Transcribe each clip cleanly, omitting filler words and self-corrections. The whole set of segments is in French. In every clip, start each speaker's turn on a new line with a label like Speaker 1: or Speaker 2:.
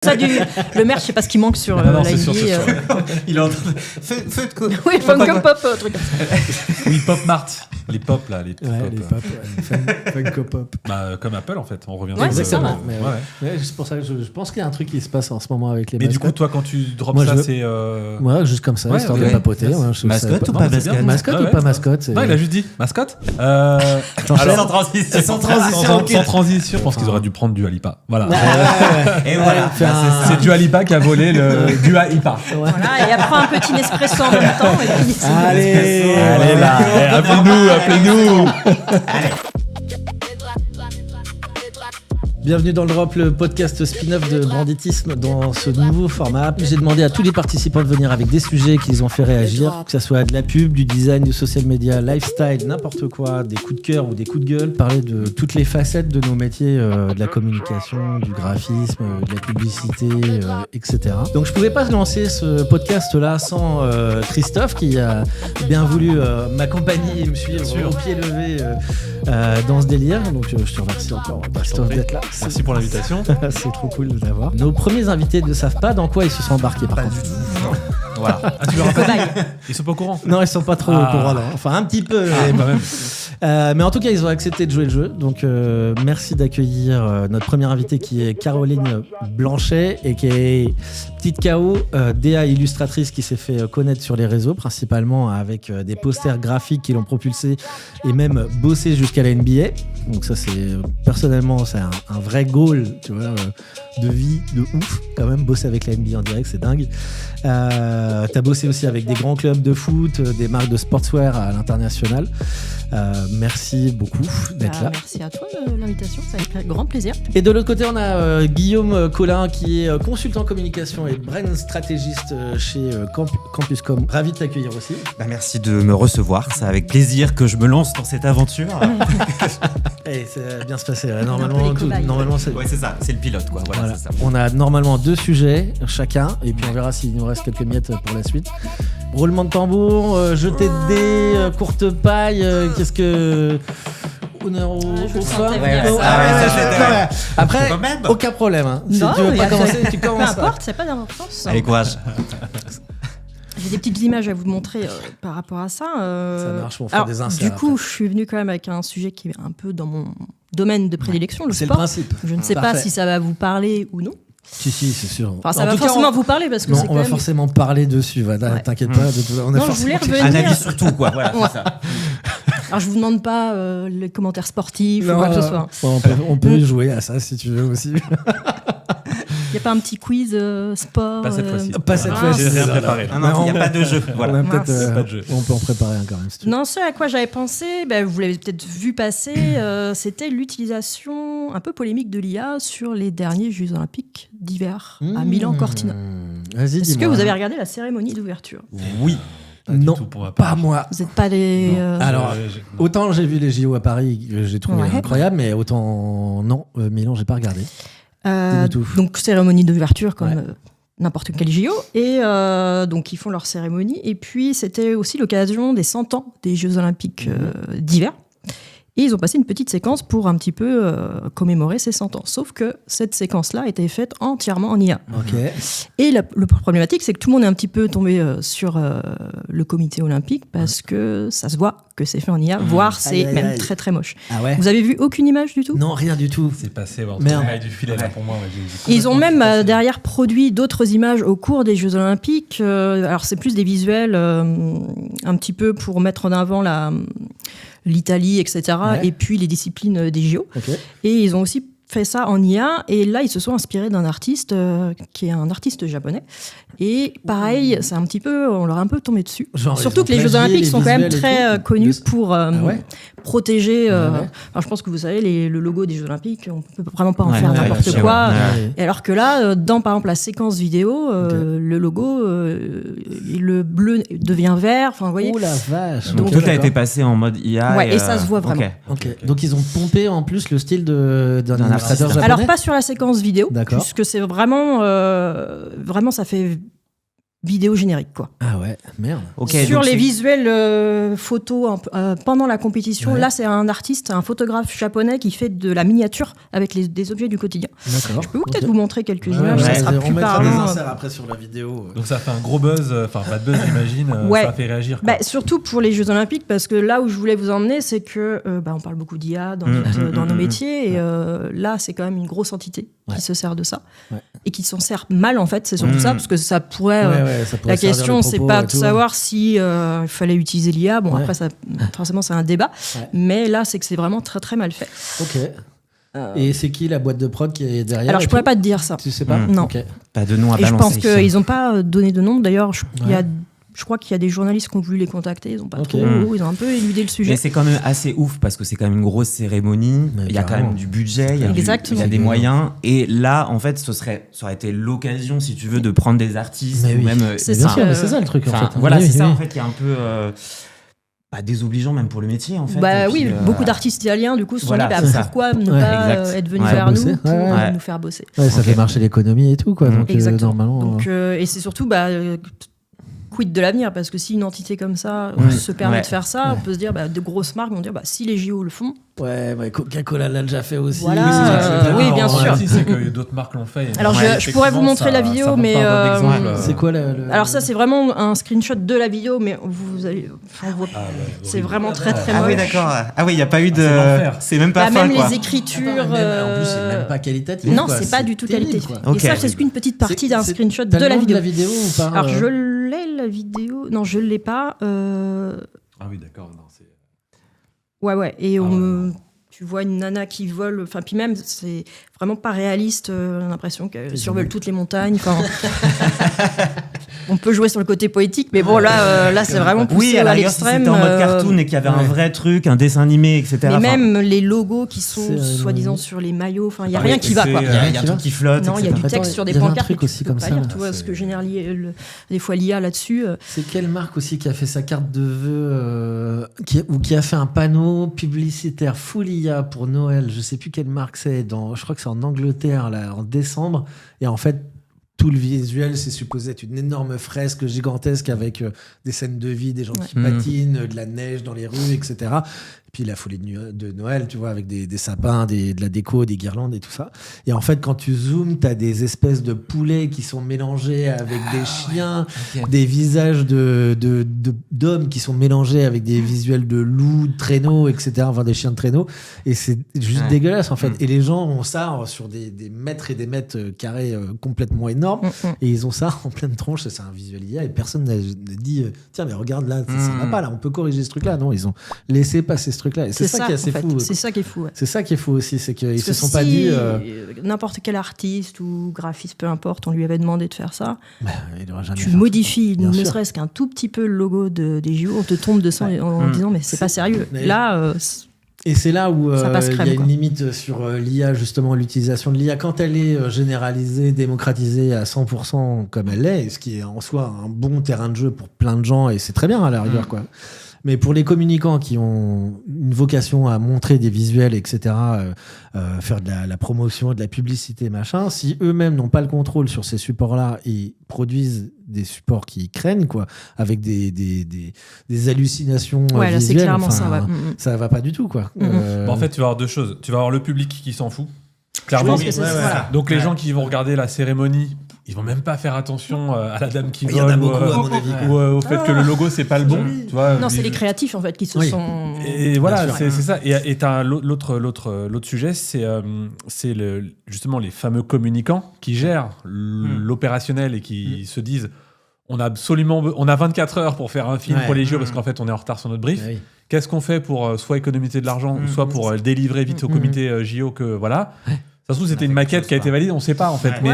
Speaker 1: Le merch, je sais pas ce qui manque sur la NBA.
Speaker 2: Il est en train de... Feu de quoi.
Speaker 1: Oui, Funko Pop, truc comme ça.
Speaker 3: Oui, Pop Mart. Les pop là, les
Speaker 4: pop. Funko Pop.
Speaker 3: Comme Apple en fait, on revient.
Speaker 1: Ouais, c'est ça.
Speaker 4: C'est pour ça que je pense qu'il y a un truc qui se passe en ce moment avec les
Speaker 3: mascottes.
Speaker 4: mascottes.
Speaker 3: Mais du coup, toi, quand tu drops ça, c'est.
Speaker 4: Moi, juste comme ça, histoire de papoter.
Speaker 2: Mascotte ou pas mascotte?
Speaker 4: Mascotte ou pas mascotte?
Speaker 3: Non, il a juste dit mascotte.
Speaker 2: Sans transition.
Speaker 3: Sans transition. Je pense qu'ils auraient dû prendre du Alipa. Voilà.
Speaker 2: Et voilà.
Speaker 3: C'est du Alipa qui a volé du Alipa.
Speaker 1: Voilà, et après un petit Nespresso en même temps.
Speaker 4: Allez
Speaker 3: là, appelez-nous.
Speaker 4: Bienvenue dans le Drop, le podcast spin-off de Branditisme dans ce nouveau format. J'ai demandé à tous les participants de venir avec des sujets qui les ont fait réagir, que ce soit de la pub, du design, du social media, lifestyle, n'importe quoi, des coups de cœur ou des coups de gueule, parler de toutes les facettes de nos métiers, de la communication, du graphisme, de la publicité, etc. Donc je pouvais pas lancer ce podcast-là sans Christophe qui a bien voulu m'accompagner et me suivre au pied levé dans ce délire. Donc je te remercie encore Christophe d'être là.
Speaker 3: Merci pour l'invitation.
Speaker 4: C'est trop cool de t'avoir. Nos premiers invités ne savent pas dans quoi ils se sont embarqués par contre.
Speaker 3: Voilà. Ah, tu leur as pas dit ? Ils sont pas au courant.
Speaker 4: Non, ils sont pas trop au courant là. Enfin un petit peu. Mais en tout cas, ils ont accepté de jouer le jeu. Donc merci d'accueillir notre première invitée qui est Caroline Blanchet et qui est petite KO, DA illustratrice qui s'est fait connaître sur les réseaux, principalement avec des posters graphiques qui l'ont propulsée et même bossé jusqu'à la NBA. Donc ça, personnellement, c'est un vrai goal, tu vois, de vie, de ouf. Quand même, bosser avec la NBA en direct, c'est dingue. T'as bossé aussi avec des grands clubs de foot, des marques de sportswear à l'international. Merci beaucoup d'être là.
Speaker 1: Merci à toi de l'invitation, ça a été un grand plaisir.
Speaker 4: Et de l'autre côté, on a Guillaume Collin qui est consultant communication et brand stratégiste chez Campuscom. Ravi de t'accueillir aussi.
Speaker 2: Merci de me recevoir, c'est avec plaisir que je me lance dans cette aventure.
Speaker 4: Et ça va bien se passer. Normalement, c'est...
Speaker 2: Ouais, c'est ça, c'est le pilote quoi. Voilà. C'est ça.
Speaker 4: On a normalement 2 sujets chacun et puis on verra s'il nous reste quelques miettes pour la suite. Roulement de tambour, jeter de dés, courte paille, qu'est-ce que... Honneur aux femmes. Après, aucun problème. Hein. Si tu veux pas commencer, tu commences.
Speaker 1: Peu importe, c'est pas d'importance.
Speaker 2: Allez, courage.
Speaker 1: J'ai des petites images à vous montrer par rapport à ça.
Speaker 4: Ça marche, on fait des inserts.
Speaker 1: Du coup, je suis venue quand même avec un sujet qui est un peu dans mon domaine de prédilection, le sport.
Speaker 4: C'est le principe.
Speaker 1: Je ne sais pas si ça va vous parler ou non.
Speaker 4: Si, c'est sûr.
Speaker 1: Enfin, ça va forcément vous parler parce que c'est quand même...
Speaker 4: On va forcément parler dessus, t'inquiète pas.
Speaker 1: On a je voulais revenir...
Speaker 2: Un avis sur tout, quoi. Voilà, c'est ça.
Speaker 1: Alors, je vous demande pas les commentaires sportifs ou quoi que ce soit.
Speaker 4: On peut jouer à ça si tu veux aussi.
Speaker 1: Il n'y a pas un petit quiz sport
Speaker 3: Pas cette fois-ci.
Speaker 4: Pas cette fois-ci.
Speaker 3: J'ai rien préparé.
Speaker 2: Non, il n'y a pas de jeu. Voilà.
Speaker 4: On peut en préparer un quand même. Si tu veux.
Speaker 1: Non, ce à quoi j'avais pensé, vous l'avez peut-être vu passer, c'était l'utilisation un peu polémique de l'IA sur les derniers Jeux Olympiques d'hiver à Milan-Cortina.
Speaker 4: Vas-y,
Speaker 1: Est-ce que vous avez regardé la cérémonie d'ouverture ?
Speaker 2: Oui.
Speaker 4: Non, pas moi.
Speaker 1: Vous n'êtes pas les...
Speaker 4: Alors, autant j'ai vu les JO à Paris, j'ai trouvé incroyable, mais autant non, Milan, j'ai pas regardé.
Speaker 1: Donc cérémonie d'ouverture comme n'importe quel JO et donc ils font leur cérémonie et puis c'était aussi l'occasion des 100 ans des Jeux Olympiques d'hiver et ils ont passé une petite séquence pour un petit peu commémorer ces 100 ans, sauf que cette séquence-là a été faite entièrement en IA. Et le problématique, c'est que tout le monde est un petit peu tombé sur le comité olympique parce que ça se voit que c'est fait en IA, voire c'est même très très moche.
Speaker 4: Ah ouais.
Speaker 1: Vous avez vu aucune image du tout ?
Speaker 4: Non, rien du tout.
Speaker 3: C'est passé entre le rail du filet là pour moi.
Speaker 1: Ils ont même derrière produit d'autres images au cours des Jeux Olympiques. Alors c'est plus des visuels un petit peu pour mettre en avant l'Italie, etc. Et puis les disciplines des JO. Et ils ont aussi fait ça en IA et là ils se sont inspirés d'un artiste qui est un artiste japonais et pareil c'est un petit peu, on leur a un peu tombé dessus. Surtout que les Jeux Olympiques sont quand même très connus pour protéger alors je pense que vous savez le logo des Jeux Olympiques on peut vraiment pas en faire n'importe quoi et alors que là dans par exemple la séquence vidéo le logo le bleu devient vert, enfin vous voyez.
Speaker 4: Oh la vache.
Speaker 2: Donc tout a été passé en mode IA
Speaker 1: et ça se voit vraiment.
Speaker 4: Donc ils ont pompé en plus le style d'un illustrateur japonais.
Speaker 1: Alors pas sur la séquence vidéo,
Speaker 4: d'accord,
Speaker 1: puisque c'est vraiment ça fait vidéo générique, quoi.
Speaker 4: Ah ouais, merde.
Speaker 2: Okay,
Speaker 1: sur
Speaker 2: donc
Speaker 1: les visuels photos pendant la compétition, là c'est un artiste, un photographe japonais qui fait de la miniature avec des objets du quotidien.
Speaker 4: D'accord.
Speaker 1: Je peux peut-être vous montrer quelques images,
Speaker 4: Ouais,
Speaker 1: ça sera
Speaker 4: on
Speaker 1: plus
Speaker 4: mettra des
Speaker 1: parlant.
Speaker 4: inserts après sur la vidéo.
Speaker 3: Donc ça fait un gros buzz, enfin pas de buzz j'imagine,
Speaker 1: Ouais.
Speaker 3: ça a fait réagir. Quoi.
Speaker 1: Bah, surtout pour les Jeux Olympiques, parce que là où je voulais vous emmener, c'est que on parle beaucoup d'IA dans nos métiers, et là c'est quand même une grosse entité qui se sert de ça, et qui s'en sert mal en fait, c'est surtout ça, parce que ça pourrait...
Speaker 4: ça pourrait
Speaker 1: la
Speaker 4: servir
Speaker 1: question,
Speaker 4: le
Speaker 1: c'est
Speaker 4: propos
Speaker 1: pas
Speaker 4: et
Speaker 1: de
Speaker 4: tout.
Speaker 1: savoir si il fallait utiliser l'IA. Bon, après, ça, forcément, c'est un débat.
Speaker 4: Ouais.
Speaker 1: Mais là, c'est que c'est vraiment très, très mal fait.
Speaker 4: Ok. Et c'est qui la boîte de prod qui est derrière?
Speaker 1: Alors, je pourrais pas te dire ça.
Speaker 4: Tu sais pas?
Speaker 1: Non.
Speaker 4: Ok.
Speaker 2: pas de nom à
Speaker 1: Et je
Speaker 2: balancer.
Speaker 1: pense qu'ils n'ont pas donné de nom. D'ailleurs, je crois qu'il y a des journalistes qui ont voulu les contacter. Ils n'ont pas trop. Ils ont un peu éludé le sujet.
Speaker 2: Mais c'est quand même assez ouf parce que c'est quand même une grosse cérémonie.
Speaker 4: Mais
Speaker 2: Il y a quand
Speaker 4: carrément.
Speaker 2: même du budget, il y a des moyens. Et là, en fait, ça aurait été l'occasion, si tu veux, de prendre des artistes.
Speaker 4: Mais
Speaker 2: ou
Speaker 4: oui.
Speaker 2: même,
Speaker 1: C'est
Speaker 4: Bien
Speaker 1: ça.
Speaker 4: sûr, mais c'est ça le truc en fait.
Speaker 2: Voilà,
Speaker 4: Oui,
Speaker 2: c'est ça
Speaker 4: oui.
Speaker 2: en fait qui est un peu désobligeant même pour le métier en fait.
Speaker 1: Bah
Speaker 2: Et
Speaker 1: oui,
Speaker 2: puis,
Speaker 1: beaucoup d'artistes italiens du coup se sont
Speaker 2: voilà,
Speaker 1: dit
Speaker 2: c'est ça.
Speaker 1: pourquoi ne
Speaker 4: Ouais,
Speaker 1: pas
Speaker 2: exact.
Speaker 1: être venus
Speaker 2: Ouais,
Speaker 1: vers
Speaker 4: bosser.
Speaker 1: nous pour
Speaker 4: Ouais.
Speaker 1: nous faire bosser.
Speaker 4: Ouais, ça fait marcher l'économie et tout, quoi. Donc,
Speaker 1: Exactement.
Speaker 4: normalement.
Speaker 1: Donc, et c'est surtout quid de l'avenir, parce que si une entité comme ça se permet de faire ça, on peut se dire de grosses marques vont dire si les JO le font.
Speaker 4: Ouais, Coca-Cola l'a déjà fait aussi.
Speaker 1: Voilà.
Speaker 3: Oui, c'est ça, c'est
Speaker 1: oui,
Speaker 3: clair.
Speaker 1: bien
Speaker 3: En
Speaker 1: sûr.
Speaker 3: réalité, c'est que d'autres marques l'ont fait.
Speaker 1: Alors, je pourrais vous montrer la vidéo, mais
Speaker 4: C'est quoi
Speaker 1: alors ça, c'est vraiment un screenshot de la vidéo, mais vous allez, on voit, c'est vraiment très très moche.
Speaker 2: Ah oui, d'accord. Ah oui, il n'y a pas eu de.
Speaker 3: l'enfer.
Speaker 2: C'est même pas
Speaker 1: Bah,
Speaker 2: fin
Speaker 1: même
Speaker 2: quoi.
Speaker 1: les écritures.
Speaker 4: En plus, c'est même pas qualitatif.
Speaker 1: Non,
Speaker 4: quoi.
Speaker 1: c'est pas du tout
Speaker 4: terrible,
Speaker 1: qualitatif.
Speaker 4: quoi.
Speaker 2: Ok.
Speaker 1: Et ça, c'est qu'une petite partie d'un screenshot
Speaker 4: T'as
Speaker 1: de
Speaker 4: le
Speaker 1: la
Speaker 4: nom
Speaker 1: vidéo.
Speaker 4: de la vidéo ou pas?
Speaker 1: Alors, je l'ai la vidéo. Non, je l'ai pas.
Speaker 3: Ah oui, d'accord. Non, c'est...
Speaker 1: Ouais. Et tu vois une nana qui vole. Enfin, puis même, c'est vraiment pas réaliste. On a l'impression qu'elle survole toutes les montagnes. Enfin, on peut jouer sur le côté poétique, mais bon, là, c'est vraiment poussé
Speaker 2: Oui, à la
Speaker 1: à
Speaker 2: rigueur, si
Speaker 1: l'extrême.
Speaker 2: c'était en mode cartoon et qu'il y avait un vrai truc, un dessin animé, etc.
Speaker 1: Mais
Speaker 2: Enfin,
Speaker 1: même les logos qui sont
Speaker 4: C'est,
Speaker 1: soi-disant sur les maillots, enfin, il y a
Speaker 3: Ah,
Speaker 1: rien
Speaker 3: oui,
Speaker 1: qui va, quoi.
Speaker 2: il y a un truc qui flotte.
Speaker 1: Non, il y a
Speaker 2: etc.
Speaker 1: du texte sur des
Speaker 4: il y avait un
Speaker 1: pancartes.
Speaker 4: truc
Speaker 1: que
Speaker 4: aussi
Speaker 1: tu peux
Speaker 4: comme
Speaker 1: pas
Speaker 4: ça,
Speaker 1: lire,
Speaker 4: là.
Speaker 1: tu vois,
Speaker 3: C'est-
Speaker 1: ce que génère des fois l'IA là-dessus.
Speaker 4: C'est quelle marque aussi qui a fait sa carte de vœux ou qui a fait un panneau publicitaire full IA pour Noël? Je sais plus quelle marque c'est. Je crois que c'est en Angleterre là, en décembre. Et en fait, tout le visuel, c'est supposé être une énorme fresque gigantesque avec des scènes de vie, des gens qui patinent, de la neige dans les rues, etc. Et puis la folie de Noël, tu vois, avec des sapins, de la déco, des guirlandes et tout ça. Et en fait, quand tu zoomes, tu as des espèces de poulets qui sont mélangés avec des chiens, des visages d'hommes qui sont mélangés avec des visuels de loups, de traîneaux, etc. Enfin, des chiens de traîneaux. Et c'est juste dégueulasse, en fait. Et les gens ont ça sur des mètres et des mètres carrés complètement énormes. Et ils ont ça en pleine tronche. C'est un visuel IA. Et personne n'a dit tiens, mais regarde là, ça va pas là, on peut corriger ce truc-là. Non, ils ont laissé passer ce truc-là. Et c'est ça qui est assez
Speaker 1: en fait.
Speaker 4: fou.
Speaker 1: C'est ça qui est fou. Ouais.
Speaker 4: C'est ça qui est fou aussi, c'est qu'ils
Speaker 1: Parce
Speaker 4: se
Speaker 1: que
Speaker 4: sont pas dit.
Speaker 1: n'importe quel artiste ou graphiste, peu importe, on lui avait demandé de faire ça.
Speaker 4: Il aura jamais
Speaker 1: Tu
Speaker 4: fait
Speaker 1: modifies
Speaker 4: Bien
Speaker 1: ne
Speaker 4: sûr.
Speaker 1: serait-ce qu'un tout petit peu le logo des JO, on te tombe dessus en disant mais c'est pas sérieux.
Speaker 4: Mais-
Speaker 1: Là,
Speaker 4: Et c'est là où
Speaker 1: Ça passe
Speaker 4: il y
Speaker 1: crème,
Speaker 4: a une
Speaker 1: quoi.
Speaker 4: limite sur l'IA, justement, l'utilisation de l'IA. Quand elle est généralisée, démocratisée à 100% comme elle l'est, ce qui est en soi un bon terrain de jeu pour plein de gens, et c'est très bien à la rigueur, quoi. Mais pour les communicants qui ont une vocation à montrer des visuels, etc., faire de la promotion, de la publicité, machin, si eux-mêmes n'ont pas le contrôle sur ces supports-là et produisent des supports qui craignent, quoi, avec des hallucinations
Speaker 1: ouais, là c'est
Speaker 4: visuelles,
Speaker 1: clairement
Speaker 4: enfin,
Speaker 1: ça. Ouais.
Speaker 4: ça va pas du tout, quoi.
Speaker 3: Bah, en fait, tu vas avoir deux choses. Tu vas avoir le public qui s'en fout. Clairement.
Speaker 1: pense que c'est ça.
Speaker 2: voilà.
Speaker 3: Donc les gens qui vont regarder la cérémonie, ils vont même pas faire attention à la dame qui
Speaker 4: Il y en a
Speaker 3: vole
Speaker 4: beaucoup, à mon avis.
Speaker 3: ou au fait que le logo c'est pas le bon. Tu vois,
Speaker 1: Non, c'est les créatifs en fait qui se
Speaker 4: Oui.
Speaker 1: sont.
Speaker 3: Et voilà,
Speaker 4: Bien sûr.
Speaker 3: c'est ça. Et t'as l'autre sujet, c'est justement les fameux communicants qui gèrent l'opérationnel et qui se disent on a 24 heures pour faire un film
Speaker 4: Ouais.
Speaker 3: pour les JO parce qu'en fait on est en retard sur notre brief.
Speaker 4: Oui.
Speaker 3: Qu'est-ce qu'on fait pour soit économiser de l'argent ou soit pour délivrer vite au comité JO que voilà. Ça se trouve, c'était une maquette qui a été validée, on ne sait pas en fait. Mais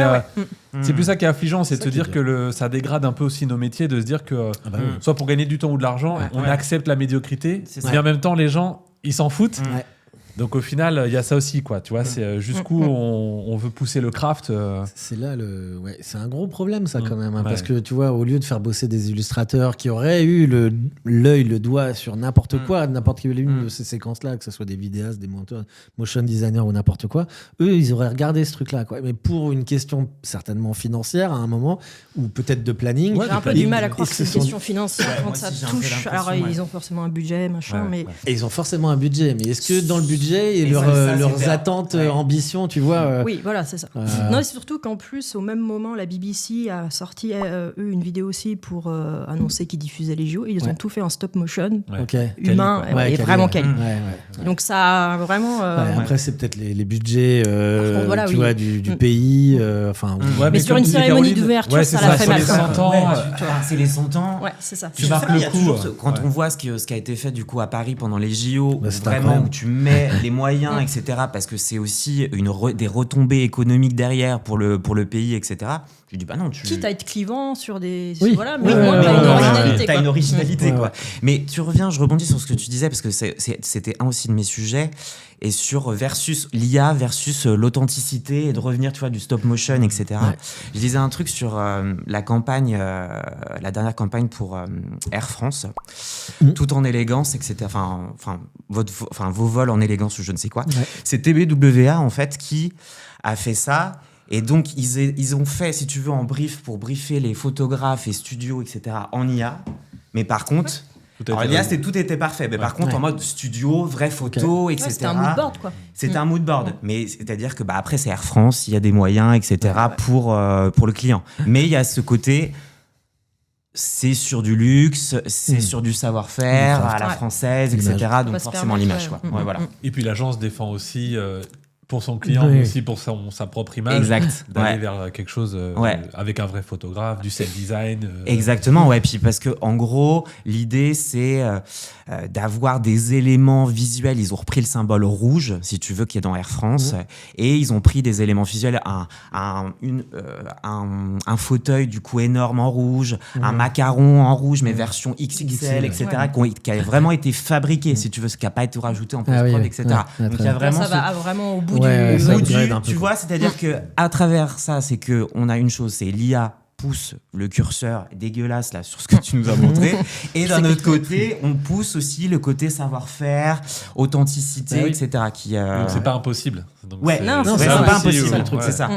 Speaker 3: c'est plus ça qui est affligeant, c'est de se dire que ça dégrade un peu aussi nos métiers, de se dire que soit pour gagner du temps ou de l'argent, on accepte la médiocrité, mais en même temps, les gens, ils s'en foutent.
Speaker 4: Ouais.
Speaker 3: Donc au final, il y a ça aussi, quoi. Tu vois, c'est jusqu'où on veut pousser le craft.
Speaker 4: C'est là c'est un gros problème, ça, quand même. Parce que tu vois, au lieu de faire bosser des illustrateurs qui auraient eu l'œil, le doigt sur n'importe quoi, n'importe quelle une de ces séquences-là, que ce soit des vidéastes, des motion designers ou n'importe quoi, eux, ils auraient regardé ce truc-là, quoi. Mais pour une question certainement financière, à un moment, ou peut-être de planning.
Speaker 1: J'ai un peu du mal à croire que c'est une question financière quand ça touche. Alors, ils ont forcément un budget, machin, mais.
Speaker 4: Et ils ont forcément un budget, mais est-ce que dans le budget et leurs attentes, ambitions, tu vois
Speaker 1: Oui, voilà, c'est ça. Non, et surtout qu'en plus, au même moment, la BBC a sorti eux une vidéo aussi pour annoncer qu'ils diffusaient les JO. Ils ont tout fait en stop motion, humain, et vraiment quali. Donc ça a vraiment.
Speaker 4: Après, c'est peut-être les budgets, tu vois, du pays.
Speaker 1: Mais sur une cérémonie d'ouverture, ça l'a fait mal.
Speaker 2: C'est les 100 ans.
Speaker 1: Ouais, c'est ça.
Speaker 2: Tu marques le coup. Quand on voit ce qui a été fait du coup à Paris pendant les JO, vraiment où tu mets les moyens, etc., parce que c'est aussi des retombées économiques derrière pour le pays, etc. Je dis bah non,
Speaker 1: quitte à être clivant sur des
Speaker 2: voilà, mais moins t'as une originalité quoi. Mais je rebondis sur ce que tu disais parce que c'était un aussi de mes sujets et sur l'IA versus l'authenticité et de revenir, tu vois, du stop motion, etc. Je disais un truc sur la campagne, la dernière campagne pour Air France, tout en élégance, etc. Enfin vos vols en élégance ou je ne sais quoi. C'est TBWA en fait qui a fait ça. Et donc, ils ont fait, si tu veux, en brief pour briefer les photographes et studios, etc., en IA. Mais par contre, l'IA, tout était parfait. Mais par contre, en mode studio, vraie photo, etc.
Speaker 1: C'était un mood board, quoi.
Speaker 2: C'était un mood board. Mais c'est-à-dire que après, c'est Air France, il y a des moyens, etc., pour le client. Mais il y a ce côté... C'est sur du luxe, c'est sur du savoir-faire, à la française, etc. Donc, forcément, l'image, quoi. Voilà.
Speaker 3: Et puis, l'agence défend aussi... pour son client, mais aussi pour sa propre image.
Speaker 2: Exact.
Speaker 3: D'aller vers quelque chose avec un vrai photographe, du set design.
Speaker 2: Exactement, Puis parce que en gros, l'idée c'est d'avoir des éléments visuels. Ils ont repris le symbole rouge, si tu veux, qui est dans Air France, et ils ont pris des éléments visuels, un fauteuil du coup énorme en rouge, un macaron en rouge, mais version XXL, etc., qui a vraiment été fabriqué, si tu veux, ce qui n'a pas été rajouté en post-prod, etc. Donc il y a vraiment
Speaker 1: ça va vraiment au bout
Speaker 2: tu vois, c'est-à-dire que à travers ça, c'est que on a une chose, c'est l'IA pousse le curseur dégueulasse là sur ce que tu nous as montré et d'un autre côté on pousse aussi le côté savoir-faire, authenticité, etc.
Speaker 3: Donc c'est pas impossible. Donc
Speaker 2: c'est pas impossible, le truc, c'est ça.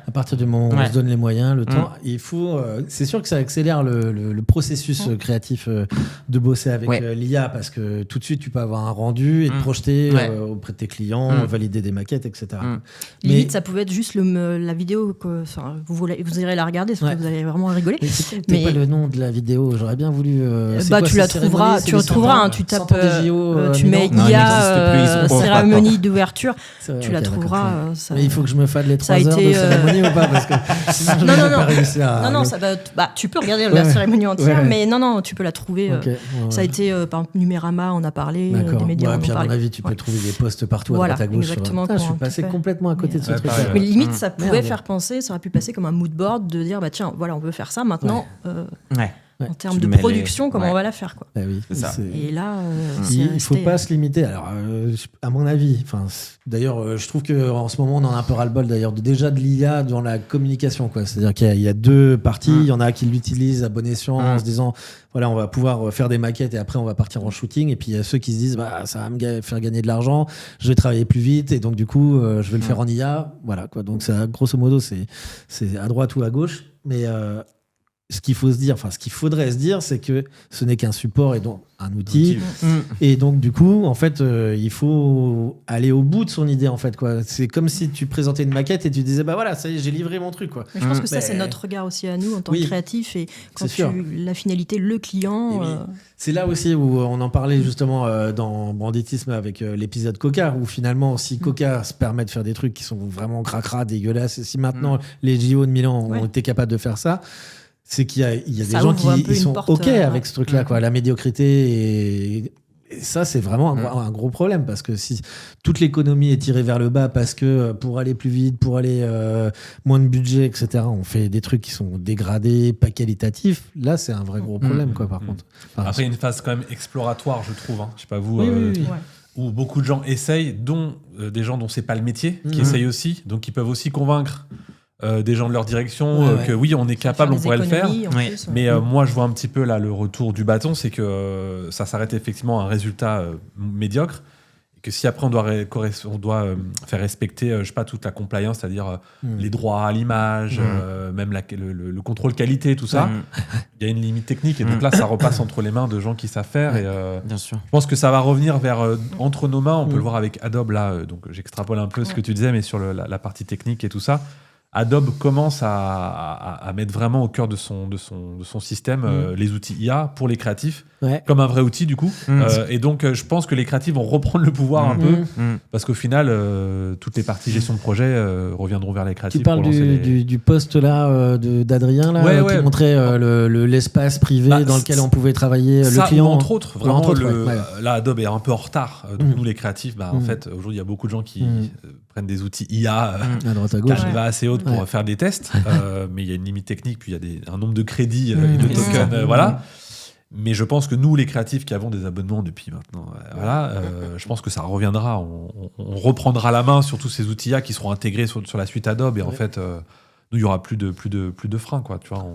Speaker 4: À partir du moment où on se donne les moyens, le temps, il faut. C'est sûr que ça accélère le processus créatif de bosser avec l'IA parce que tout de suite tu peux avoir un rendu et te projeter auprès de tes clients, valider des maquettes, etc.
Speaker 1: Limite, ça pouvait être juste la vidéo que vous irez la regarder, parce que vous allez vraiment rigoler.
Speaker 4: Mais pas le nom de la vidéo. J'aurais bien voulu.
Speaker 1: Tu la trouveras. Tu retrouveras. Tu tapes. Tu mets IA cérémonie d'ouverture. Tu la trouveras.
Speaker 4: Mais il faut que je me fasse les 3 heures de cérémonie ou pas, parce que sinon je vais pas réussir à...
Speaker 1: Non, ça va... tu peux regarder la cérémonie entière, mais non, tu peux la trouver. Ça a été, par exemple, Numérama en a parlé, des médias en ont
Speaker 4: parlé.
Speaker 1: À
Speaker 4: mon avis, tu peux trouver des posts partout à droite à gauche.
Speaker 1: Exactement.
Speaker 4: Je suis passé complètement à côté de ce truc.
Speaker 1: Mais limite, ça pouvait faire penser, ça aurait pu passer comme un mood board de dire, tiens, voilà, on veut faire ça maintenant. En termes de production, comment on va la faire, quoi.
Speaker 2: C'est ça.
Speaker 1: Et là,
Speaker 4: il ne faut pas se limiter. Alors, à mon avis, d'ailleurs, je trouve qu'en ce moment, on en a un peu ras-le-bol d'ailleurs, déjà de l'IA dans la communication, quoi. C'est-à-dire qu'il y a deux parties. Il y en a qui l'utilisent à bon escient en se disant, voilà, on va pouvoir faire des maquettes et après on va partir en shooting. Et puis il y a ceux qui se disent, ça va me faire gagner de l'argent, je vais travailler plus vite et donc du coup, je vais le faire en IA. Voilà, quoi. Donc, grosso modo, c'est à droite ou à gauche. Mais ce qu'il faudrait se dire, c'est que ce n'est qu'un support et donc un outil. Et donc, du coup, en fait, il faut aller au bout de son idée, en fait, quoi. C'est comme si tu présentais une maquette et tu disais, voilà, ça y est, j'ai livré mon truc, quoi.
Speaker 1: Mais je pense que ça, c'est notre regard aussi à nous, en tant que créatifs. Et quand la finalité, le client...
Speaker 4: C'est là aussi où on en parlait, justement, dans Banditisme avec l'épisode Coca, où finalement, si Coca se permet de faire des trucs qui sont vraiment cracra, dégueulasses, et si maintenant les JO de Milan ont été capables de faire ça, c'est qu'il y a des gens qui sont OK avec ce truc-là, quoi. La médiocrité et ça, c'est vraiment un gros problème parce que si toute l'économie est tirée vers le bas parce que pour aller plus vite, pour aller moins de budget, etc., on fait des trucs qui sont dégradés, pas qualitatifs, là, c'est un vrai gros problème, quoi, par contre.
Speaker 3: Après, il y a une phase quand même exploratoire, je trouve. Je sais pas vous. où beaucoup de gens essayent, dont des gens dont c'est pas le métier, qui essayent aussi, donc ils peuvent aussi convaincre des gens de leur direction que oui, on est capable, on pourrait le faire. Mais moi, je vois un petit peu là le retour du bâton, c'est que ça s'arrête effectivement à un résultat médiocre. Que si après on doit faire respecter je sais pas, toute la compliance, c'est-à-dire les droits à l'image, même le contrôle qualité, tout ça, il y a une limite technique et donc là ça repasse entre les mains de gens qui savent faire et
Speaker 2: bien sûr.
Speaker 3: je pense que ça va revenir vers entre nos mains. On peut le voir avec Adobe là, donc j'extrapole un peu ce que tu disais, mais sur la partie technique et tout ça, Adobe commence à mettre vraiment au cœur de son système les outils IA pour les créatifs, comme un vrai outil du coup. Et donc je pense que les créatifs vont reprendre le pouvoir un peu, parce qu'au final, toutes les parties gestion de projet reviendront vers les créatifs.
Speaker 4: Tu parles du post là d'Adrien là, qui montrait l'espace privé dans lequel on pouvait travailler le client.
Speaker 3: Entre autres, vraiment là Adobe est un peu en retard. Donc nous les créatifs, en fait aujourd'hui il y a beaucoup de gens qui prennent des outils IA
Speaker 4: à droite à gauche,
Speaker 3: assez haute pour faire des tests, mais il y a une limite technique, puis il y a un nombre de crédits et de tokens, voilà. Mais je pense que nous, les créatifs qui avons des abonnements depuis maintenant, je pense que ça reviendra. On reprendra la main sur tous ces outils-là qui seront intégrés sur la suite Adobe, et en fait, nous, il n'y aura plus de frein, quoi. Tu vois,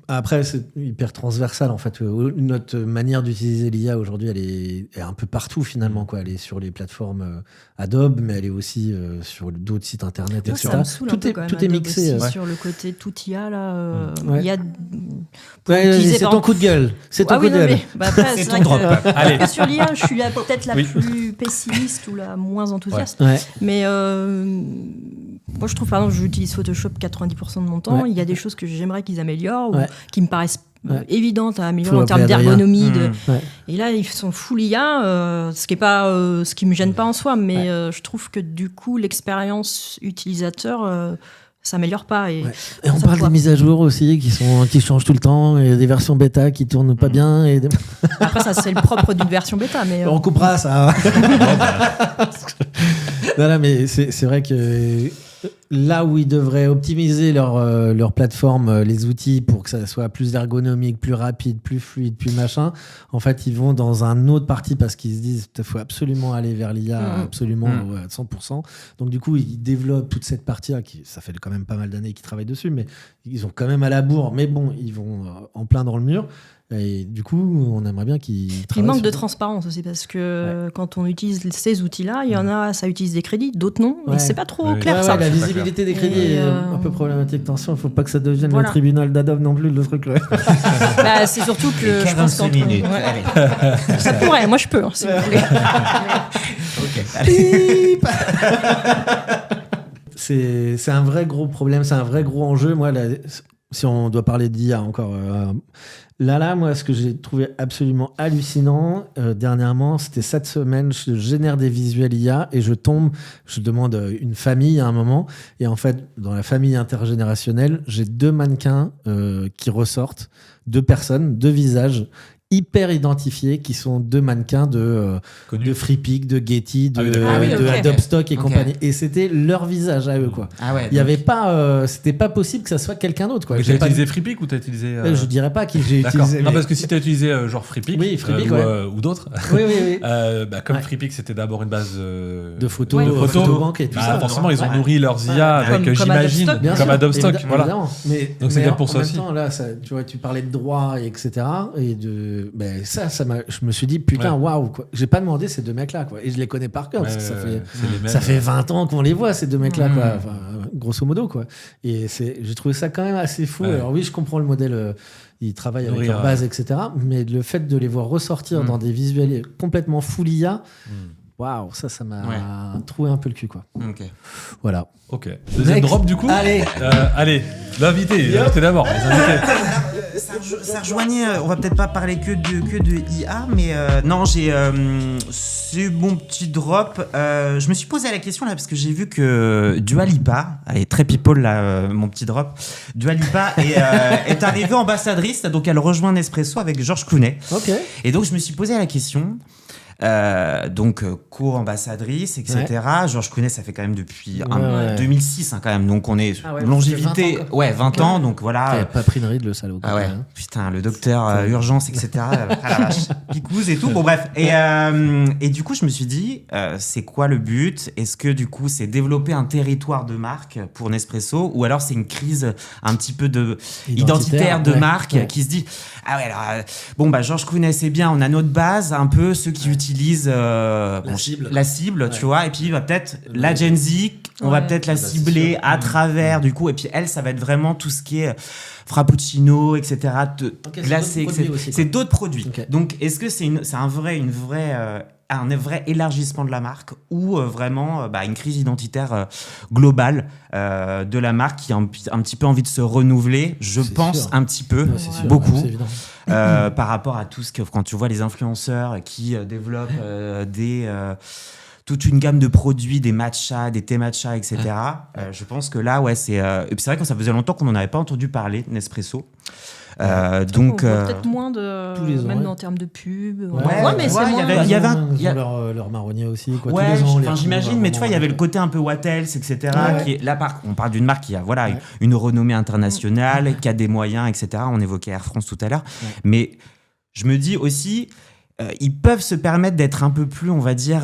Speaker 4: Après, c'est hyper transversal en fait. Notre manière d'utiliser l'IA aujourd'hui, elle est un peu partout finalement, quoi. Elle est sur les plateformes Adobe, mais elle est aussi sur d'autres sites internet, etc. Tout est mixé.
Speaker 1: Sur le côté tout IA là, il y a.
Speaker 4: C'est ton coup de gueule. C'est ton coup de gueule.
Speaker 1: C'est ton drop. Allez. Sur l'IA, je suis peut-être la plus pessimiste ou la moins enthousiaste. Mais moi, je trouve, par exemple, j'utilise Photoshop 90% de mon temps. Il y a des choses que j'aimerais qu'ils améliorent ou qui me paraissent évidentes à améliorer en termes d'ergonomie. Et là, ils sont full IA, ce qui me gêne pas en soi, mais je trouve que du coup, l'expérience utilisateur s'améliore pas. Et
Speaker 4: on parle des mises à jour aussi qui changent tout le temps, et des versions bêta qui tournent pas bien.
Speaker 1: Après, ça, c'est le propre d'une version bêta. Mais
Speaker 4: on coupera ça. Non, mais c'est vrai que là où ils devraient optimiser leur plateforme, les outils pour que ça soit plus ergonomique, plus rapide, plus fluide, plus machin, en fait, ils vont dans un autre parti parce qu'ils se disent qu'il faut absolument aller vers l'IA, absolument à 100%. Donc, du coup, ils développent toute cette partie-là, ça fait quand même pas mal d'années qu'ils travaillent dessus, mais ils ont quand même à la bourre. Mais bon, ils vont en plein dans le mur. Et du coup, on aimerait bien qu'ils travaillent.
Speaker 1: Il manque de transparence aussi parce que quand on utilise ces outils-là, il y en a, ça utilise des crédits, d'autres non. Et c'est pas trop clair ça.
Speaker 4: La visibilité des crédits est un peu problématique. Attention, il ne faut pas que ça devienne le tribunal d'Adobe non plus, le truc.
Speaker 1: C'est surtout que je pense minutes. Ça pourrait, moi je peux, si vous voulez.
Speaker 4: C'est un vrai gros problème, c'est un vrai gros enjeu. Moi, si on doit parler d'IA encore. Là, moi, ce que j'ai trouvé absolument hallucinant dernièrement, c'était cette semaine, je génère des visuels IA et je demande une famille à un moment. Et en fait, dans la famille intergénérationnelle, j'ai 2 mannequins qui ressortent, 2 personnes, 2 visages hyper identifiés qui sont 2 mannequins de FreePic, de Getty, de Adobe Stock et compagnie. Et c'était leur visage à eux, quoi. Il y avait pas, c'était pas possible que ça soit quelqu'un d'autre, quoi.
Speaker 3: J'ai utilisé FreePic ou t'as utilisé
Speaker 4: Je dirais pas qui j'ai utilisé.
Speaker 3: Non, parce que si t'as utilisé genre FreePic, ou d'autres,
Speaker 4: oui.
Speaker 3: Comme FreePic c'était d'abord une base de
Speaker 4: photos, de photobank et tout ça.
Speaker 3: Forcément, ils ont nourri leurs IA avec, j'imagine, comme Adobe Stock. Voilà. Donc c'est bien pour ça aussi.
Speaker 4: En même temps, là, tu vois, tu parlais de droit, etc. Et je me suis dit putain, waouh, quoi. J'ai pas demandé ces 2 mecs là, quoi, et je les connais par cœur parce que ça fait 20 ans qu'on les voit, ces 2 mecs là, quoi. Enfin, grosso modo, quoi. Et j'ai trouvé ça quand même assez fou. Alors oui, je comprends le modèle, ils travaillent avec leur base, etc., mais le fait de les voir ressortir dans des visuels complètement full IA, waouh, ça m'a troué un peu le cul, quoi. Voilà.
Speaker 3: Ok. Deuxième drop du coup.
Speaker 4: Allez,
Speaker 3: l'invité d'abord. Les invités.
Speaker 2: Ça rejoignait. On va peut-être pas parler que de IA, mais non, c'est mon petit drop. Je me suis posé la question là parce que j'ai vu que Dua Lipa, allez, très people là, mon petit drop. Dua Lipa est arrivée ambassadrice, donc elle rejoint Nespresso avec George Clooney.
Speaker 4: Ok.
Speaker 2: Et donc je me suis posé la question. donc co-ambassadrice, etc. Georges Clooney, ça fait quand même depuis 2006 quand même, donc on est longévité, 20 ans, donc voilà.
Speaker 4: T'avais pas pris de ride, le salaud.
Speaker 2: Putain, le docteur urgence, etc. Picouse et tout. Bon bref, et du coup je me suis dit, c'est quoi le but ? Est-ce que du coup c'est développer un territoire de marque pour Nespresso, ou alors c'est une crise un petit peu identitaire de marque qui se dit Georges Clooney c'est bien, on a notre base, un peu ceux qui utilisent la cible, tu vois, et puis va peut-être la Gen Z, on va peut-être la cibler à travers du coup, et puis elle, ça va être vraiment tout ce qui est frappuccino, etc., glacé, etc. C'est d'autres produits. Donc est-ce que c'est un vrai élargissement de la marque, ou vraiment une crise identitaire globale de la marque qui a un petit peu envie de se renouveler, un petit peu, beaucoup, par rapport à tout ce que, quand tu vois les influenceurs qui développent toute une gamme de produits, des matchas, des thés matcha, etc. Je pense que là, c'est vrai que ça faisait longtemps qu'on n'en avait pas entendu parler, Nespresso. Donc
Speaker 1: peut-être moins de tous les ans, même en termes de pub.
Speaker 4: Mais il y avait leur marronnier aussi, quoi. Tous les ans,
Speaker 2: j'imagine, mais tu vois, il y avait le côté un peu What Else, etc. Qui est, là, on parle d'une marque qui a une renommée internationale, qui a des moyens, etc. On évoquait Air France tout à l'heure, mais je me dis aussi, ils peuvent se permettre d'être un peu plus, on va dire,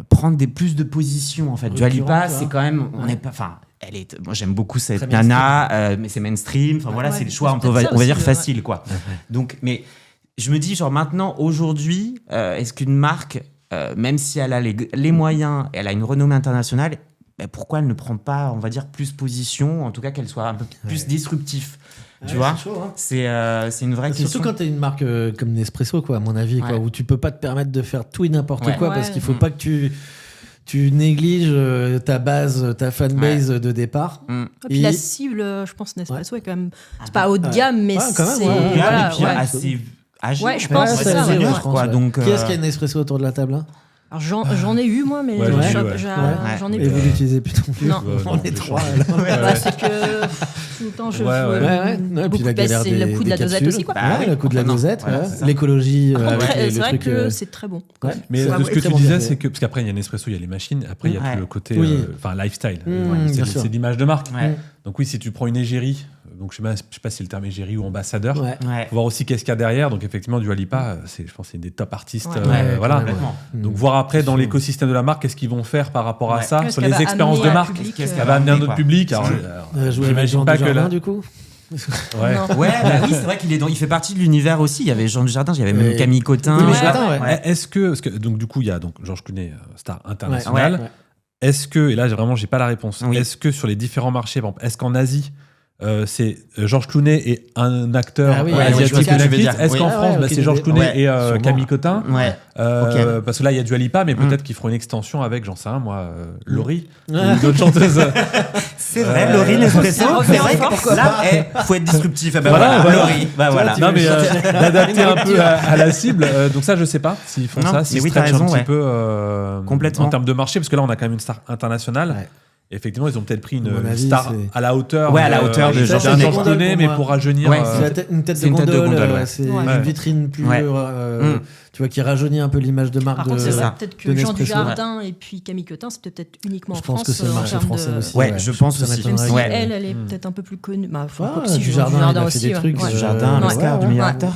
Speaker 2: prendre plus de positions, en fait. Dua Lipa, c'est quand même, on n'est pas, moi j'aime beaucoup cette nana, mais c'est mainstream. Enfin voilà, c'est le choix un peu, on va dire facile, quoi. Donc, mais je me dis, genre maintenant, aujourd'hui, est-ce qu'une marque, même si elle a les moyens, elle a une renommée internationale, pourquoi elle ne prend pas, on va dire, plus position, en tout cas qu'elle soit un peu plus disruptive? Tu vois, c'est chaud, hein. C'est une vraie question.
Speaker 4: Surtout quand tu es une marque comme Nespresso, quoi, à mon avis, quoi, où tu peux pas te permettre de faire tout et n'importe quoi, parce qu'il faut pas que tu négliges ta base, ta fanbase de départ.
Speaker 1: Et puis la cible, je pense, Nespresso est quand même, c'est pas haut de gamme, mais c'est
Speaker 2: assez âgé.
Speaker 1: Ouais, je pense que c'est ça.
Speaker 2: Quoi. Donc,
Speaker 4: qui est-ce qui a une Nespresso autour de la table, hein?
Speaker 1: Alors j'en ai eu moi, mais j'en ai
Speaker 4: plus. Et vous l'utilisez plutôt plus?
Speaker 1: Non,
Speaker 4: on est trois.
Speaker 1: C'est que tout le temps je beaucoup baisse le coût de la dosette aussi, quoi.
Speaker 4: Le coût de la dosette, l'écologie.
Speaker 1: C'est vrai que c'est très bon.
Speaker 3: Mais ce que tu disais, c'est que parce qu'après il y a Nespresso, il y a les machines, après il y a tout le côté lifestyle. C'est l'image de marque. Donc oui, si tu prends une égérie, donc je sais pas si c'est le terme égérie ou ambassadeur, faut voir aussi qu'est-ce qu'il y a derrière. Donc effectivement, Dua Lipa, je pense que c'est une des top artistes. Voilà. Donc voir après dans l'écosystème de la marque, qu'est-ce qu'ils vont faire par rapport à ça, sur les expériences de marque, qu'est-ce qu'elle va amener à notre public.
Speaker 4: J'imagine pas que là, du coup.
Speaker 2: Oui, c'est vrai il fait partie de l'univers aussi. Il y avait Jean Dujardin, il y avait même Camille Cotin.
Speaker 3: Est-ce que parce que donc du coup il y a donc Georges Clooney, star internationale. Est-ce que, et là vraiment j'ai pas la réponse, est-ce que sur les différents marchés, par exemple, est-ce qu'en Asie c'est Georges Clooney et un acteur asiatique ou une actrice? Est-ce qu'en France c'est Georges Clooney et Camille Cotin? Parce que là il y a Dua Lipa, mais peut-être qu'ils feront une extension avec, j'en sais rien moi, Laurie ou d'autres chanteuses.
Speaker 2: C'est vrai, Laurie Nespresso. C'est vrai que là faut être disruptif. Laurie, voilà.
Speaker 3: Non mais d'adapter un peu à la cible. Donc ça je sais pas s'ils font ça, s'ils stretchent un petit peu complètement en termes de marché, parce que là on a quand même une star internationale. Effectivement, ils ont peut-être pris une star à la hauteur
Speaker 2: de
Speaker 3: Georges Clooney, mais pour rajeunir.
Speaker 4: C'est une tête de gondole, c'est une vitrine plus, tu vois, qui rajeunit un peu l'image de marque.
Speaker 1: Par contre, c'est ça. Peut-être que Jean Dujardin et puis Camille Cotin, c'est peut-être uniquement en France.
Speaker 4: Je pense que c'est le marché français aussi.
Speaker 2: Ouais, je pense aussi.
Speaker 1: Même si elle est peut-être un peu plus connue.
Speaker 4: Dujardin aussi.
Speaker 2: Dujardin, l'Oscar du meilleur acteur.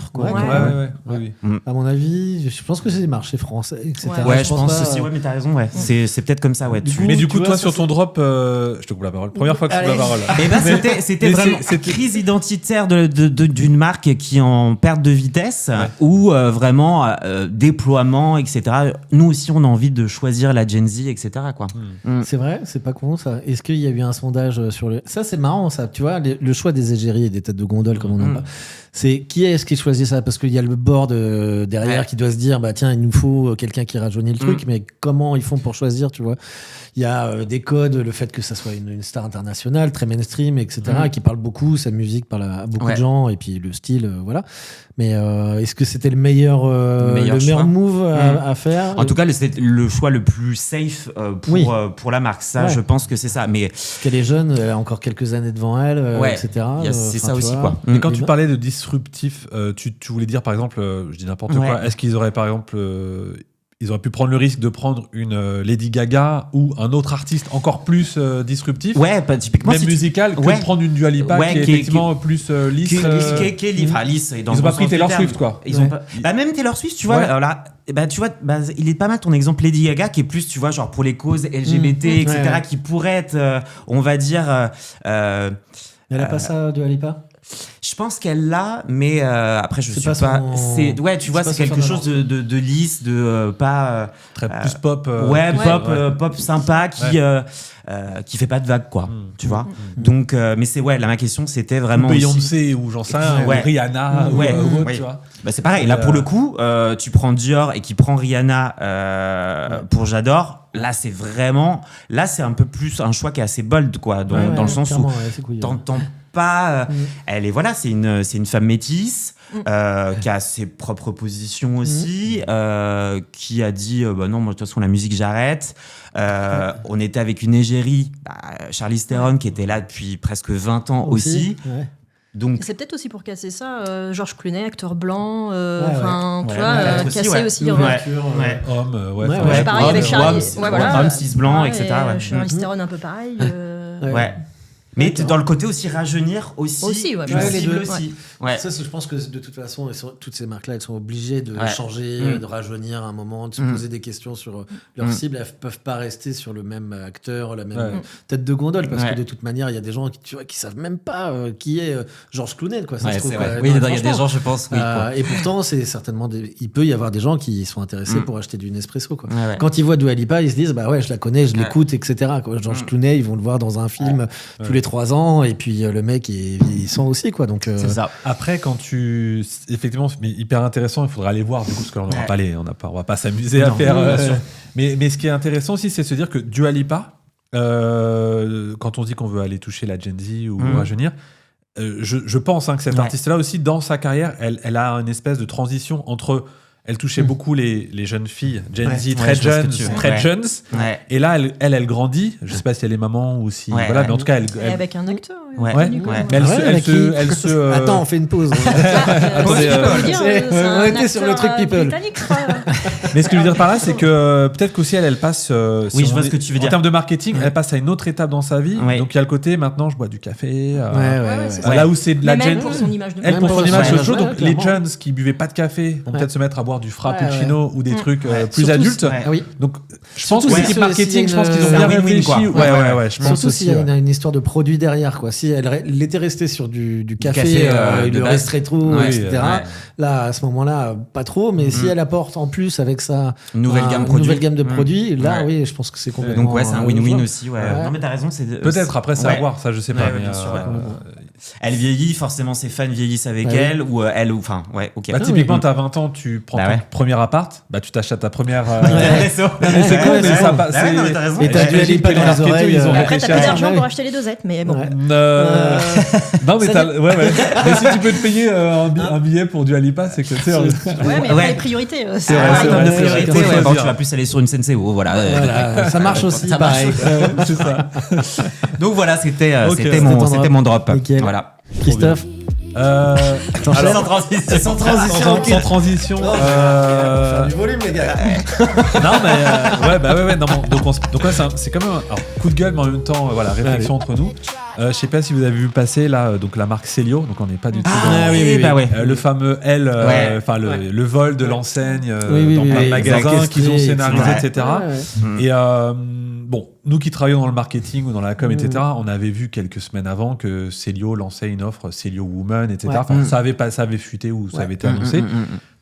Speaker 4: À mon avis, je pense que c'est des marchés français, etc.
Speaker 2: Ouais, je pense aussi. Ouais, mais t'as raison. C'est peut-être comme ça.
Speaker 3: Mais du coup, toi, sur ton drop, je te coupe la parole. Première fois que je coupe la parole.
Speaker 2: Et ben c'était vraiment cette crise identitaire d'une marque qui est en perte de vitesse, ou vraiment déploiement, etc. Nous aussi, on a envie de choisir la Gen Z, etc. Quoi.
Speaker 4: C'est vrai, c'est pas con ça. Est-ce qu'il y a eu un sondage sur le... Ça, c'est marrant, ça. Tu vois, le choix des égéries et des têtes de gondole, comme on en parle. C'est qui est-ce qui choisit ça? Parce qu'il y a le board derrière qui doit se dire, bah tiens, il nous faut quelqu'un qui rajeunit le truc, mais comment ils font pour choisir, tu vois? Il y a des codes, le fait que ça soit une star internationale, très mainstream, etc., qui parle beaucoup, sa musique parle à beaucoup de gens, et puis le style, voilà. Mais est-ce que c'était le meilleur move à faire?
Speaker 2: En tout cas, c'était le choix le plus safe pour la marque. Ça, je pense que c'est ça. Mais
Speaker 4: qu'elle est jeune, elle a encore quelques années devant elle, etc.
Speaker 2: C'est ça aussi, quoi.
Speaker 3: Mais quand tu parlais de disruptif, tu voulais dire, par exemple, je dis n'importe quoi, est-ce qu'ils auraient, par exemple... ils auraient pu prendre le risque de prendre une Lady Gaga ou un autre artiste encore plus disruptif,
Speaker 2: typiquement
Speaker 3: même musical, que de prendre une Dua Lipa qui est effectivement plus lisse.
Speaker 2: Lisse.
Speaker 3: Ils n'ont pas pris Taylor Swift, quoi.
Speaker 2: Même Taylor Swift, tu vois. Alors là, tu vois, il est pas mal ton exemple Lady Gaga, qui est plus, tu vois, genre pour les causes LGBT, etc., qui pourrait être, on va dire. Elle
Speaker 4: a pas ça, Dua Lipa?
Speaker 2: Je pense qu'elle l'a, mais après je suis pas. C'est tu vois, c'est quelque chose de lisse, de pas
Speaker 3: très plus pop.
Speaker 2: Pop sympa qui fait pas de vagues, quoi. Tu vois. Donc, mais c'est ma question, c'était vraiment
Speaker 3: Beyoncé ou j'en sais rien, ou Rihanna ou autre, tu vois.
Speaker 2: C'est pareil. Là pour le coup, tu prends Dior et qui prend Rihanna pour J'adore. Là c'est vraiment, c'est un peu plus un choix qui est assez bold, quoi, dans le sens où t'entends pas. Elle est c'est une femme métisse qui a ses propres positions aussi, qui a dit non, moi de toute façon la musique j'arrête. On était avec une égérie, Charlize Theron, qui était là depuis presque 20 ans aussi. Donc
Speaker 1: c'est peut-être aussi pour casser ça, George Clooney, acteur blanc, tu vois, casser aussi
Speaker 3: homme,
Speaker 1: pareil avec Charlize,
Speaker 2: homme cis blanc, etc.
Speaker 1: Charlize Theron un peu pareil.
Speaker 2: Mais dans le côté aussi rajeunir aussi
Speaker 4: les deux.
Speaker 2: aussi.
Speaker 4: Ça, je pense que de toute façon, toutes ces marques-là, elles sont obligées de changer, de rajeunir à un moment, de se poser des questions sur leur cible. Elles peuvent pas rester sur le même acteur, la même tête de gondole, parce que de toute manière, il y a des gens qui savent même pas qui est George Clooney, quoi. Ça se trouve,
Speaker 2: il y a des gens, je pense.
Speaker 4: Et pourtant, c'est certainement il peut y avoir des gens qui sont intéressés pour acheter du Nespresso, quoi. Quand ils voient Dua Lipa, ils se disent je la connais, je l'écoute, etc. George Clooney, ils vont le voir dans un film tous les 3 ans, et puis le mec est vieillissant aussi, quoi. Donc
Speaker 2: c'est ça.
Speaker 3: Après, quand effectivement, c'est hyper intéressant, il faudra aller voir, du coup, parce qu'on on va pas s'amuser à faire. Mais ce qui est intéressant aussi, c'est de se dire que Dua Lipa, quand on dit qu'on veut aller toucher la Gen Z ou rajeunir, je pense que cet artiste-là aussi, dans sa carrière, elle a une espèce de transition entre... Elle touchait beaucoup les jeunes filles, Gen Z, très jeunes. Et là, elle grandit. Je sais pas si elle est maman ou si... mais en tout cas, elle...
Speaker 1: avec un acteur.
Speaker 3: Elle se...
Speaker 4: Attends, on fait une pause.
Speaker 1: On
Speaker 4: était sur le truc people.
Speaker 3: Mais ce que je veux dire par là, c'est que peut-être qu'aussi elle passe...
Speaker 2: je vois ce que tu veux dire.
Speaker 3: En termes de marketing, elle passe à une autre étape dans sa vie. Donc il y a le côté, maintenant, je bois du café. Là où c'est de la Gen...
Speaker 1: pour son image de
Speaker 3: elle, pour son image de chose. Donc les jeunes qui buvaient pas de café vont peut-être se mettre à boire du frappuccino ou des trucs plus adultes. Donc je pense que l'équipe marketing, je pense qu'ils ont bien réfléchi.
Speaker 4: Surtout s'il y a une histoire de produit derrière, quoi. Si elle était restée sur du café, le restretro, etc. Là, à ce moment-là, pas trop. Mais si elle apporte en plus avec ça
Speaker 2: une nouvelle gamme de produits,
Speaker 4: là, oui, je pense que c'est complètement.
Speaker 2: Donc c'est un win-win aussi. Non, mais t'as raison.
Speaker 3: Peut-être après, c'est à voir. Ça, je sais pas.
Speaker 2: Elle vieillit, forcément ses fans vieillissent avec elle, ou elle, enfin, ok.
Speaker 3: Typiquement, t'as 20 ans, tu prends ton premier appart, tu t'achètes ta première.
Speaker 2: C'est
Speaker 3: cool, mais ça passe.
Speaker 2: T'as raison.
Speaker 4: Et t'as dû aller pas dans les oreilles.
Speaker 1: Après, t'as pas d'argent pour acheter les dosettes, mais bon.
Speaker 3: Non, mais mais si tu peux te payer un billet pour du Alipa, c'est que tu sais.
Speaker 1: Mais après, les priorités.
Speaker 2: C'est vrai. Tu vas plus aller sur une Senseo, voilà.
Speaker 4: Ça marche aussi, pareil.
Speaker 3: C'est ça.
Speaker 2: Donc voilà, c'était mon drop. Voilà.
Speaker 4: Christophe.
Speaker 2: Sans transition.
Speaker 3: Sans transition.
Speaker 4: Faire du volume, les gars.
Speaker 3: Non, mais non, donc c'est quand même un coup de gueule, mais en même temps, réflexion entre nous. Je sais pas si vous avez vu passer là, donc la marque Célio, donc on n'est pas du tout dans le fameux L, le vol de l'enseigne dans plein de magasins qu'ils ont scénarisé, etc. Et bon, nous qui travaillons dans le marketing ou dans la com, etc., on avait vu quelques semaines avant que Célio lançait une offre Célio Woman, etc. Enfin, ça avait fuité ou ça avait été annoncé.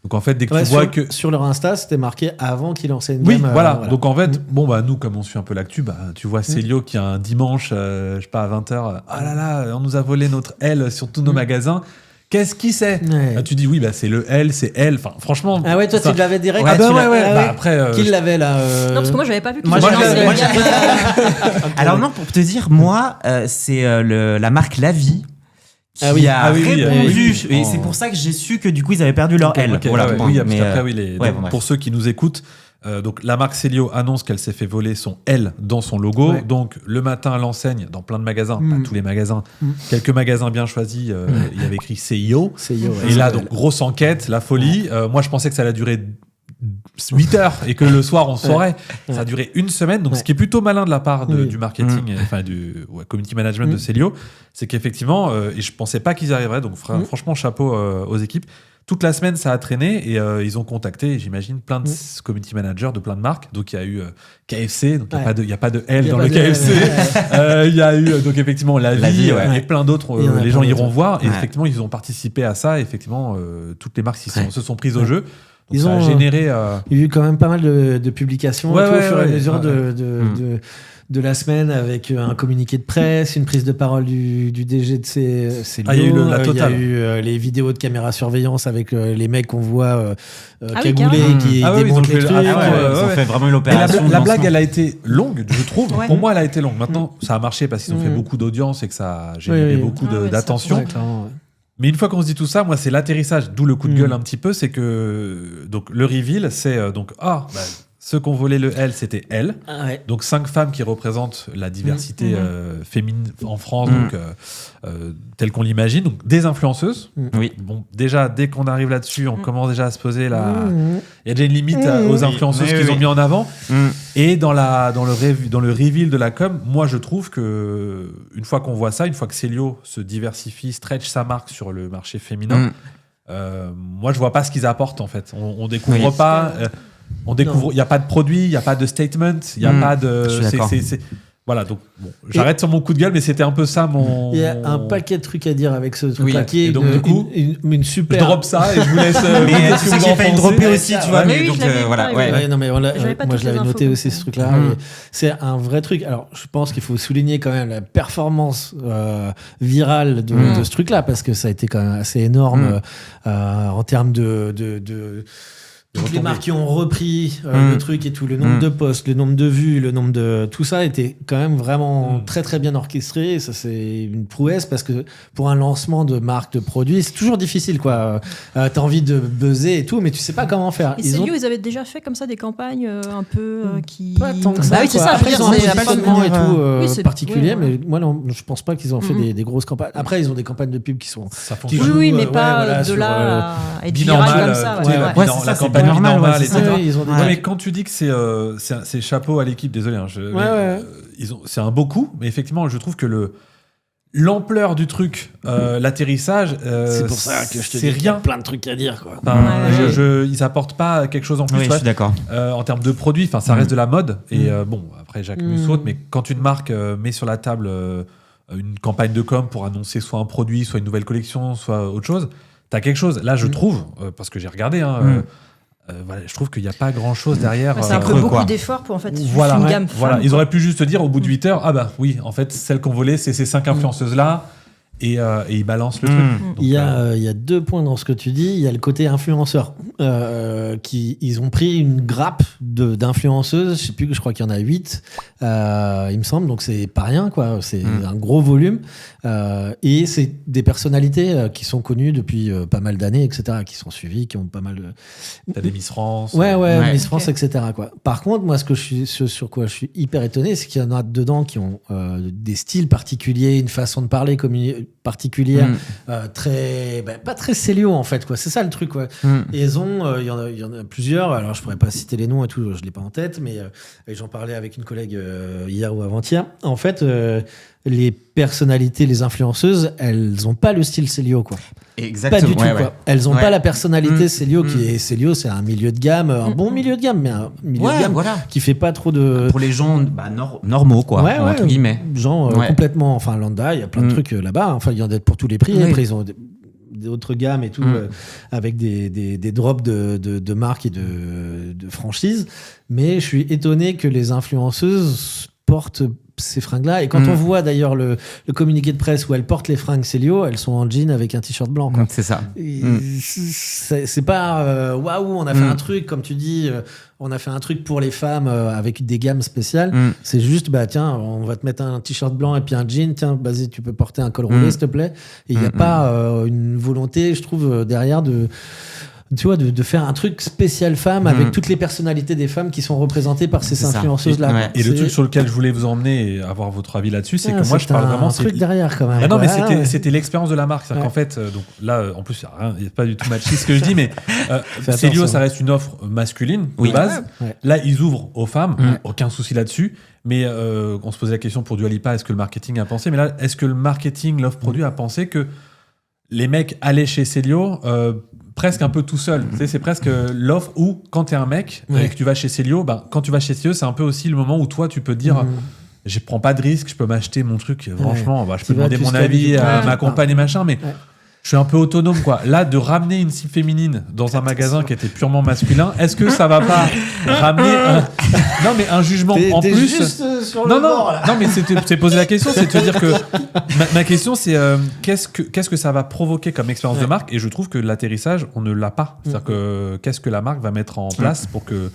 Speaker 3: Donc en fait, dès que tu vois que
Speaker 4: sur leur Insta, c'était marqué avant qu'ils lançaient une
Speaker 3: gamme.
Speaker 4: Oui,
Speaker 3: voilà. Donc en fait, nous comme on suit un peu l'actu, tu vois Célio qui a un dimanche, je sais pas à 20h, ah là là, on nous a volé notre L sur tous nos magasins. Qu'est-ce qui c'est Tu dis oui, c'est le L, c'est L. Enfin, franchement.
Speaker 4: Ah ouais, toi tu l'avais direct.
Speaker 3: Après.
Speaker 4: Qui l'avait là
Speaker 1: Non, parce que moi j'avais pas vu.
Speaker 2: Alors non, pour te dire, moi, c'est la marque La Vie. Qui a répondu. Et c'est pour ça que j'ai su que du coup ils avaient perdu leur L.
Speaker 3: Pour ceux qui nous écoutent, donc la marque Célio annonce qu'elle s'est fait voler son L dans son logo. Donc le matin, l'enseigne dans plein de magasins, pas tous les magasins, quelques magasins bien choisis, il y avait écrit CIO. Et là, donc grosse enquête, la folie. Moi, je pensais que ça allait durer 8 heures et que le soir on saurait. Ça a duré une semaine, donc ce qui est plutôt malin de la part du marketing, du community management de Célio, c'est qu'effectivement, et je pensais pas qu'ils y arriveraient, donc franchement chapeau aux équipes. Toute la semaine ça a traîné et ils ont contacté, j'imagine, plein de community managers de plein de marques. Donc il y a eu KFC, donc il n'y a pas de L dans le KFC. Il y a eu donc effectivement La Vie et plein d'autres. Les gens iront voir et effectivement ils ont participé à ça. Et effectivement toutes les marques se sont prises au jeu. Donc
Speaker 4: ils ont
Speaker 3: généré.
Speaker 4: Il y a eu quand même pas mal de publications au fur et à mesure de la semaine, avec un communiqué de presse, une prise de parole du DG de Célio.
Speaker 3: Il y a eu la totale.
Speaker 4: Il y a eu les vidéos de caméra surveillance avec les mecs qu'on voit cagoulés qui démontent les trucs.
Speaker 2: Ils ont fait vraiment une opération.
Speaker 3: La blague, elle a été longue, je trouve. Pour moi, elle a été longue. Maintenant, ça a marché parce qu'ils ont fait beaucoup d'audience et que ça a généré beaucoup d'attention. Mais une fois qu'on se dit tout ça, moi, c'est l'atterrissage, d'où le coup de gueule un petit peu, c'est que donc le reveal, c'est ceux qui ont volé le L, c'était L. Donc 5 femmes qui représentent la diversité féminine en France, donc telle qu'on l'imagine, donc des influenceuses. Bon, déjà, dès qu'on arrive là-dessus, on commence déjà à se poser la. Il y a déjà une limite aux influenceuses qu'ils ont mis en avant. Et dans le reveal de la com, moi je trouve que une fois qu'on voit ça, une fois que Célio se diversifie, stretch sa marque sur le marché féminin, moi je vois pas ce qu'ils apportent en fait. On découvre pas. On découvre, il n'y a pas de produit, il n'y a pas de statement, il n'y a pas de. Voilà, donc j'arrête sur mon coup de gueule, mais c'était un peu ça mon.
Speaker 4: Il y a un paquet de trucs à dire avec ce truc-là qui est
Speaker 3: donc, du coup,
Speaker 4: une super.
Speaker 3: Je drop ça et je vous laisse.
Speaker 2: Mais tu sais que j'ai failli le dropper aussi, tu vois. Mais donc voilà.
Speaker 4: Non, mais moi je l'avais noté aussi ce truc-là. C'est un vrai truc. Alors je pense qu'il faut souligner quand même la performance virale de ce truc-là, parce que ça a été quand même assez énorme en termes de toutes les marques qui ont repris le truc et tout, le nombre de posts, le nombre de vues, le nombre de... Tout ça était quand même vraiment très très bien orchestré. Et ça, c'est une prouesse, parce que pour un lancement de marque, de produit, c'est toujours difficile, quoi. T'as envie de buzzer et tout, mais tu sais pas comment faire.
Speaker 1: Et Célio, ils avaient déjà fait comme ça des campagnes un peu qui...
Speaker 4: Pas tant que ça.
Speaker 1: Oui, c'est ça.
Speaker 4: Après, ils ont un positionnement et tout particulier, mais moi, non, je pense pas qu'ils ont fait des grosses campagnes. Après, ils ont des campagnes de pub qui sont...
Speaker 1: Oui, mais pas de là à être viral comme ça.
Speaker 3: Ouais, c'est la campagne normal,
Speaker 4: mais
Speaker 3: quand tu dis que c'est chapeau à l'équipe, désolé, c'est un beau coup, mais effectivement, je trouve que l'ampleur du truc, l'atterrissage,
Speaker 4: c'est pour ça que je te dis qu'il y a plein de trucs à dire, quoi.
Speaker 3: Ils apportent pas quelque chose en plus.
Speaker 2: Oui, je suis d'accord.
Speaker 3: En termes de produits, ça reste de la mode. Et bon, après Jacques Mus saute, mais quand une marque met sur la table une campagne de com pour annoncer soit un produit, soit une nouvelle collection, soit autre chose, t'as quelque chose. Là, je trouve, parce que j'ai regardé, je trouve qu'il n'y a pas grand chose derrière.
Speaker 1: C'est un peu beaucoup d'efforts pour en fait juste une gamme.
Speaker 3: Voilà, ils auraient pu juste dire au bout de 8 heures, oui, en fait, celles qu'on volait, c'est ces 5 influenceuses-là. Et ils balancent le truc. Donc,
Speaker 4: il y a 2 points dans ce que tu dis. Il y a le côté influenceur. Ils ont pris une grappe d'influenceuses. Je crois qu'il y en a 8, il me semble. Donc c'est pas rien, quoi. C'est un gros volume. Et c'est des personnalités qui sont connues depuis pas mal d'années, etc., qui sont suivies, qui ont pas mal de...
Speaker 3: T'as des Miss France.
Speaker 4: Miss France, etc., quoi. Par contre, moi, sur quoi je suis hyper étonné, c'est qu'il y en a dedans qui ont des styles particuliers, une façon de parler particulière, très pas très Célio, en fait, quoi. C'est ça le truc, quoi. Et il y en a plusieurs. Alors je pourrais pas citer les noms et tout, je l'ai pas en tête, mais j'en parlais avec une collègue hier ou avant-hier. En fait, les personnalités, les influenceuses, elles ont pas le style Célio, quoi.
Speaker 2: Exactement.
Speaker 4: Pas du tout, quoi. Elles ont pas la personnalité Célio, qui est Célio, c'est un milieu de gamme, un bon milieu de gamme, mais un milieu de gamme qui fait pas trop de...
Speaker 2: Pour les gens normaux, quoi, entre guillemets.
Speaker 4: Gens complètement, enfin, lambda, il y a plein de trucs là-bas. Enfin, il y en a pour tous les prix. Après, ils ont d'autres gammes et tout, avec des drops de marques et de franchises. Mais je suis étonné que les influenceuses portent ces fringues-là. Et quand on voit d'ailleurs le communiqué de presse où elle porte les fringues Célio, elles sont en jean avec un t-shirt blanc. Quoi.
Speaker 2: C'est ça.
Speaker 4: C'est pas waouh, on a fait un truc, comme tu dis, on a fait un truc pour les femmes avec des gammes spéciales. C'est juste, tiens, on va te mettre un t-shirt blanc et puis un jean. Tiens, vas-y, tu peux porter un col roulé, s'il te plaît. Et il n'y a pas une volonté, je trouve, derrière tu vois, de faire un truc spécial femme avec toutes les personnalités des femmes qui sont représentées par ces influenceuses-là.
Speaker 3: Ouais. Et le truc sur lequel je voulais vous emmener et avoir votre avis là-dessus, c'est que moi, je parle vraiment...
Speaker 4: C'est un truc derrière, quand même.
Speaker 3: Ah non, mais c'était l'expérience de la marque. C'est-à-dire qu'en fait, donc là, en plus, il n'y a pas du tout matché ce que je dis, mais Célio, ça reste une offre masculine, de base. Ouais. Là, ils ouvrent aux femmes, aucun souci là-dessus. Mais on se posait la question pour Dua Lipa, est-ce que le marketing a pensé ? Mais là, est-ce que le marketing, l'offre produit a pensé que les mecs allaient chez Célio presque un peu tout seul. Tu sais, c'est presque l'offre où, quand t'es un mec et que tu vas chez Célio, quand tu vas chez Célio, c'est un peu aussi le moment où toi, tu peux te dire je prends pas de risque, je peux m'acheter mon truc. Franchement, je peux demander mon avis à ma compagne et machin, mais je suis un peu autonome, quoi. Là, de ramener une cible féminine dans un magasin qui était purement masculin, est-ce que ça va pas ramener un jugement en plus
Speaker 4: juste sur le bord, là.
Speaker 3: Non, mais c'est poser la question, c'est de te dire que ma question, c'est qu'est-ce que ça va provoquer comme expérience de marque ? Et je trouve que l'atterrissage, on ne l'a pas. C'est-à-dire que qu'est-ce que la marque va mettre en place pour que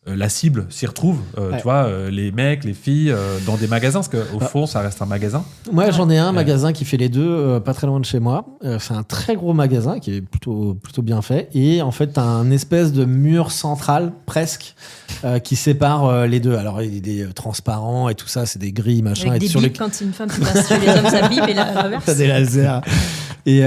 Speaker 3: la cible s'y retrouve, tu vois, les mecs, les filles, dans des magasins, parce qu'au fond, ça reste un magasin.
Speaker 4: Moi, j'en ai un magasin qui fait les deux, pas très loin de chez moi. C'est un très gros magasin qui est plutôt bien fait. Et en fait, t'as un espèce de mur central, presque, qui sépare les deux. Alors, il est transparent et tout ça, c'est des grilles, machin.
Speaker 1: Avec des bips, quand une femme se passe chez les hommes, ça bip, et l'inverse.
Speaker 4: T'as des lasers. Et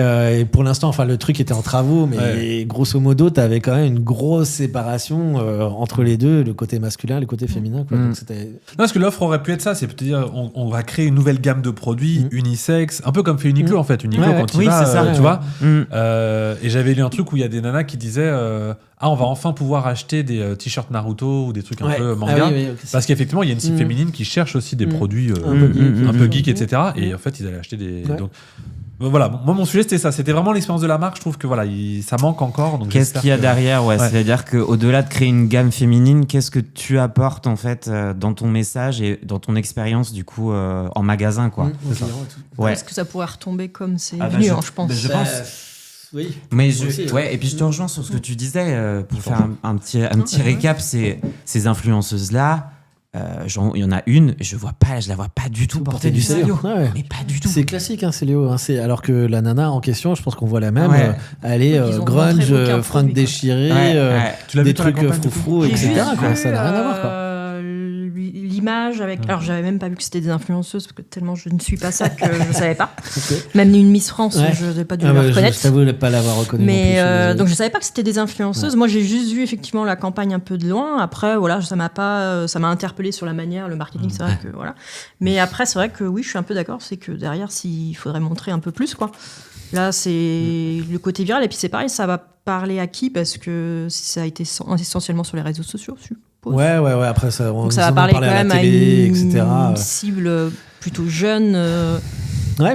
Speaker 4: pour l'instant, le truc était en travaux, mais grosso modo, t'avais quand même une grosse séparation entre les deux, le côté masculin et le côté féminin. Quoi. Donc c'était...
Speaker 3: Non, parce que l'offre aurait pu être ça, c'est peut-être dire on va créer une nouvelle gamme de produits unisex, un peu comme fait Uniqlo en fait. Uniqlo quand il va, tu vois. Et j'avais lu un truc où il y a des nanas qui disaient on va enfin pouvoir acheter des t-shirts Naruto ou des trucs un peu manga, parce qu'effectivement il y a une cible féminine qui cherche aussi des produits un peu geek, etc. Et en fait ils allaient acheter des... Donc, voilà, moi mon sujet c'était ça, c'était vraiment l'expérience de la marque. Je trouve que ça manque encore. Donc
Speaker 2: qu'est-ce qu'il y a derrière, c'est-à-dire qu'au-delà de créer une gamme féminine, qu'est-ce que tu apportes en fait dans ton message et dans ton expérience du coup en magasin, quoi.
Speaker 1: Est-ce que ça pourrait retomber comme c'est venu, je pense.
Speaker 2: Je pense.
Speaker 4: Oui.
Speaker 2: Mais et puis je te rejoins sur ce que tu disais pour faire un petit récap. Ces influenceuses là. Il y en a une, je la vois pas du tout porter du Célio. Mais pas du tout.
Speaker 4: C'est classique, Célio. Alors que la nana en question, je pense qu'on voit la même. Elle est grunge, fringues déchirées, des trucs froufrous, etc. Ça n'a rien à voir.
Speaker 1: L'image avec. Alors, j'avais même pas vu que c'était des influenceuses parce que tellement je ne suis pas ça que je savais pas. Même une Miss France, je n'ai pas dû la reconnaître.
Speaker 4: Je t'avoue ne pas l'avoir reconnue.
Speaker 1: Mais donc, je savais pas que c'était des influenceuses. Moi, j'ai juste vu effectivement la campagne un peu de loin. Après, ça m'a interpellée sur la manière, le marketing, c'est vrai que voilà. Mais après, c'est vrai que oui, je suis un peu d'accord. C'est que derrière, il faudrait montrer un peu plus, quoi. Là, c'est le côté viral. Et puis, c'est pareil, ça va parler à qui ? Parce que ça a été essentiellement sur les réseaux sociaux,
Speaker 4: Ouais. Après, ça
Speaker 1: va parler quand même à
Speaker 4: une
Speaker 1: cible plutôt jeune.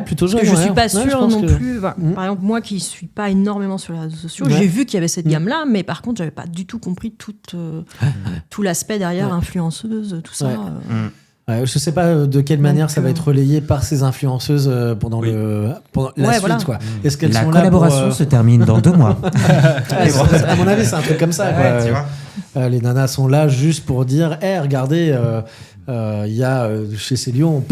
Speaker 4: Plutôt jeune.
Speaker 1: Je suis pas sûre non plus. Par exemple, moi qui suis pas énormément sur les réseaux sociaux, j'ai vu qu'il y avait cette gamme-là, mais par contre, j'avais pas du tout compris tout l'aspect derrière, influenceuse, tout ça.
Speaker 4: Je sais pas de quelle manière ça va être relayé par ces influenceuses pendant la suite. Quoi. Est-ce qu'elles
Speaker 2: la
Speaker 4: sont
Speaker 2: collaboration se termine dans 2 mois.
Speaker 4: À mon avis, c'est un truc comme ça. Tu vois. Les nanas sont là juste pour dire regardez, il y a chez Célio,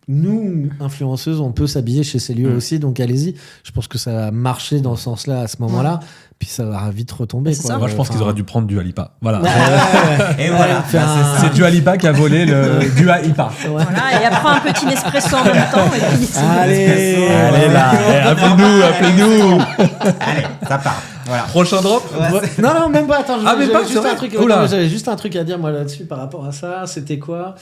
Speaker 4: nous, influenceuses, on peut s'habiller chez Célio aussi, donc allez-y. Je pense que ça va marcher dans ce sens-là à ce moment-là. Puis ça va vite retomber. Quoi.
Speaker 3: Moi, je pense qu'ils auraient dû prendre Dua Lipa. Voilà.
Speaker 2: Et voilà.
Speaker 3: C'est Dua Lipa qui a volé le Dua Lipa.
Speaker 1: Voilà, et après un petit Nespresso en même temps.
Speaker 4: Allez
Speaker 3: là. Appelez-nous.
Speaker 2: Allez, ça part. Voilà.
Speaker 3: Prochain drop.
Speaker 4: Non, même pas. Attends,
Speaker 3: j'avais
Speaker 4: juste un truc à dire moi là-dessus par rapport à ça. C'était quoi ?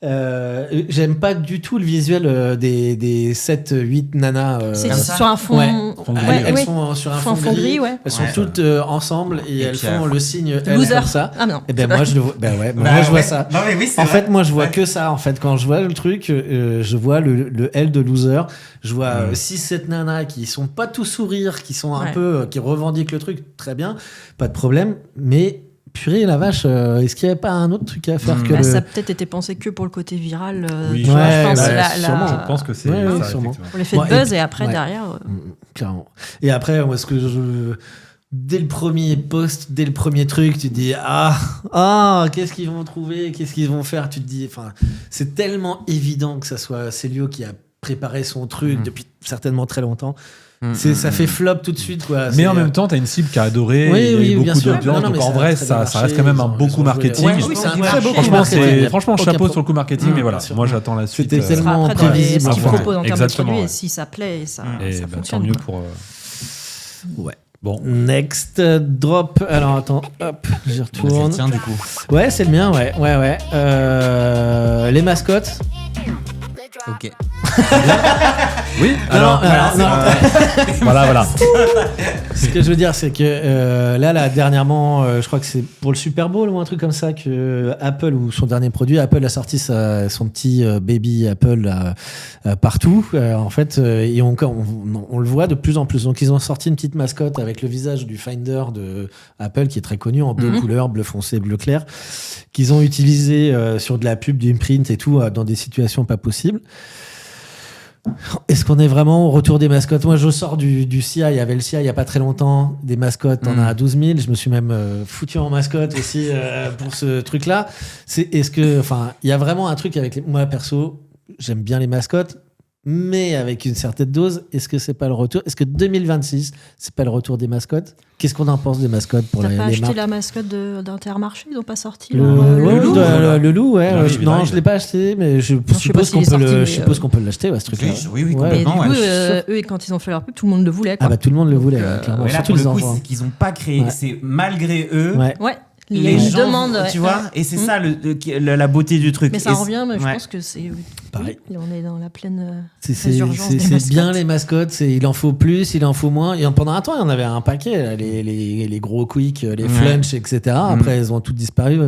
Speaker 4: J'aime pas du tout le visuel des 7-8 nanas.
Speaker 1: C'est sur un fond.
Speaker 4: Elles sont sur un fond gris. Elles sont toutes ensemble et elles font le signe L comme ça.
Speaker 1: Ah non.
Speaker 4: Et ben moi je le vois. Moi je vois ça.
Speaker 2: Non, mais oui,
Speaker 4: en fait, moi je vois que ça. En fait, quand je vois le truc, je vois le L de loser. Je vois 6-7 nanas qui sont pas tout sourire, qui sont un peu, qui revendiquent le truc, très bien, pas de problème, mais purée, la vache, est-ce qu'il n'y avait pas un autre truc à faire que
Speaker 1: ça a peut-être été pensé que pour le côté viral.
Speaker 3: Oui,
Speaker 1: je pense.
Speaker 3: Je pense que c'est ça,
Speaker 4: sûrement.
Speaker 1: Pour l'effet de buzz et après, derrière...
Speaker 4: Clairement. Et après, moi, dès le premier post, dès le premier truc, tu te dis qu'est-ce qu'ils vont trouver, qu'est-ce qu'ils vont faire, tu te dis, enfin, c'est tellement évident que ça soit Célio qui a préparé son truc depuis certainement très longtemps. Ça fait flop tout de suite, quoi.
Speaker 3: Mais en même temps, t'as une cible qui a adoré, il y a eu beaucoup d'audience, donc en vrai, ça reste quand même un beau coup marketing.
Speaker 4: Oui, c'est un très beau coup marketing.
Speaker 3: Franchement, chapeau sur le coup marketing, mais voilà, moi j'attends la suite.
Speaker 4: C'était tellement prévisible.
Speaker 1: Ce qu'ils proposent en termes de produits, et si ça plaît, ça fonctionne.
Speaker 3: Tant mieux pour...
Speaker 4: Ouais.
Speaker 3: Bon.
Speaker 4: Next drop. Alors attends, hop, j'y retourne.
Speaker 2: C'est le tien, du coup.
Speaker 4: Ouais, c'est le mien, ouais. Les mascottes.
Speaker 2: Ok.
Speaker 3: Oui, alors voilà.
Speaker 4: Ce que je veux dire, c'est que là, dernièrement, je crois que c'est pour le Super Bowl ou un truc comme ça que Apple, ou son dernier produit, Apple a sorti son petit baby Apple partout. En fait, et on le voit de plus en plus. Donc, ils ont sorti une petite mascotte avec le visage du Finder de Apple, qui est très connu en deux couleurs, bleu foncé, bleu clair, qu'ils ont utilisé sur de la pub, du print et tout, dans des situations pas possibles. Est-ce qu'on est vraiment au retour des mascottes ? Moi, je sors du SIA. Il y avait le SIA il n'y a pas très longtemps. Des mascottes, on a 12 000. Je me suis même foutu en mascotte aussi pour ce truc-là. Il y a vraiment un truc avec moi, perso, j'aime bien les mascottes, mais avec une certaine dose. Est-ce que c'est pas le retour ? Est-ce que 2026, c'est pas le retour des mascottes ? Qu'est-ce qu'on en pense des mascottes pour les marques ?
Speaker 1: T'as pas acheté la mascotte d'Intermarché ? Ils n'ont pas sorti
Speaker 4: le loup, ouais. Non, je l'ai pas acheté, mais je suppose qu'on peut l'acheter, ce truc-là.
Speaker 2: Oui, complètement.
Speaker 1: Et du coup, eux, quand ils ont fait leur pub, tout le monde le voulait.
Speaker 4: Ah bah tout le monde le voulait, clairement.
Speaker 2: Mais là, pour le coup, c'est qu'ils n'ont pas créé. C'est malgré eux.
Speaker 1: Ouais.
Speaker 2: Les gens, demandent, tu vois, et c'est ça la beauté du truc.
Speaker 1: Mais ça revient, mais je pense que c'est
Speaker 4: pareil.
Speaker 1: On est dans la pleine
Speaker 4: urgence. C'est bien les mascottes, il en faut plus, il en faut moins. Et pendant un temps, il y en avait un paquet, là, les gros quick, les flunch, etc. Après, elles ont toutes disparu.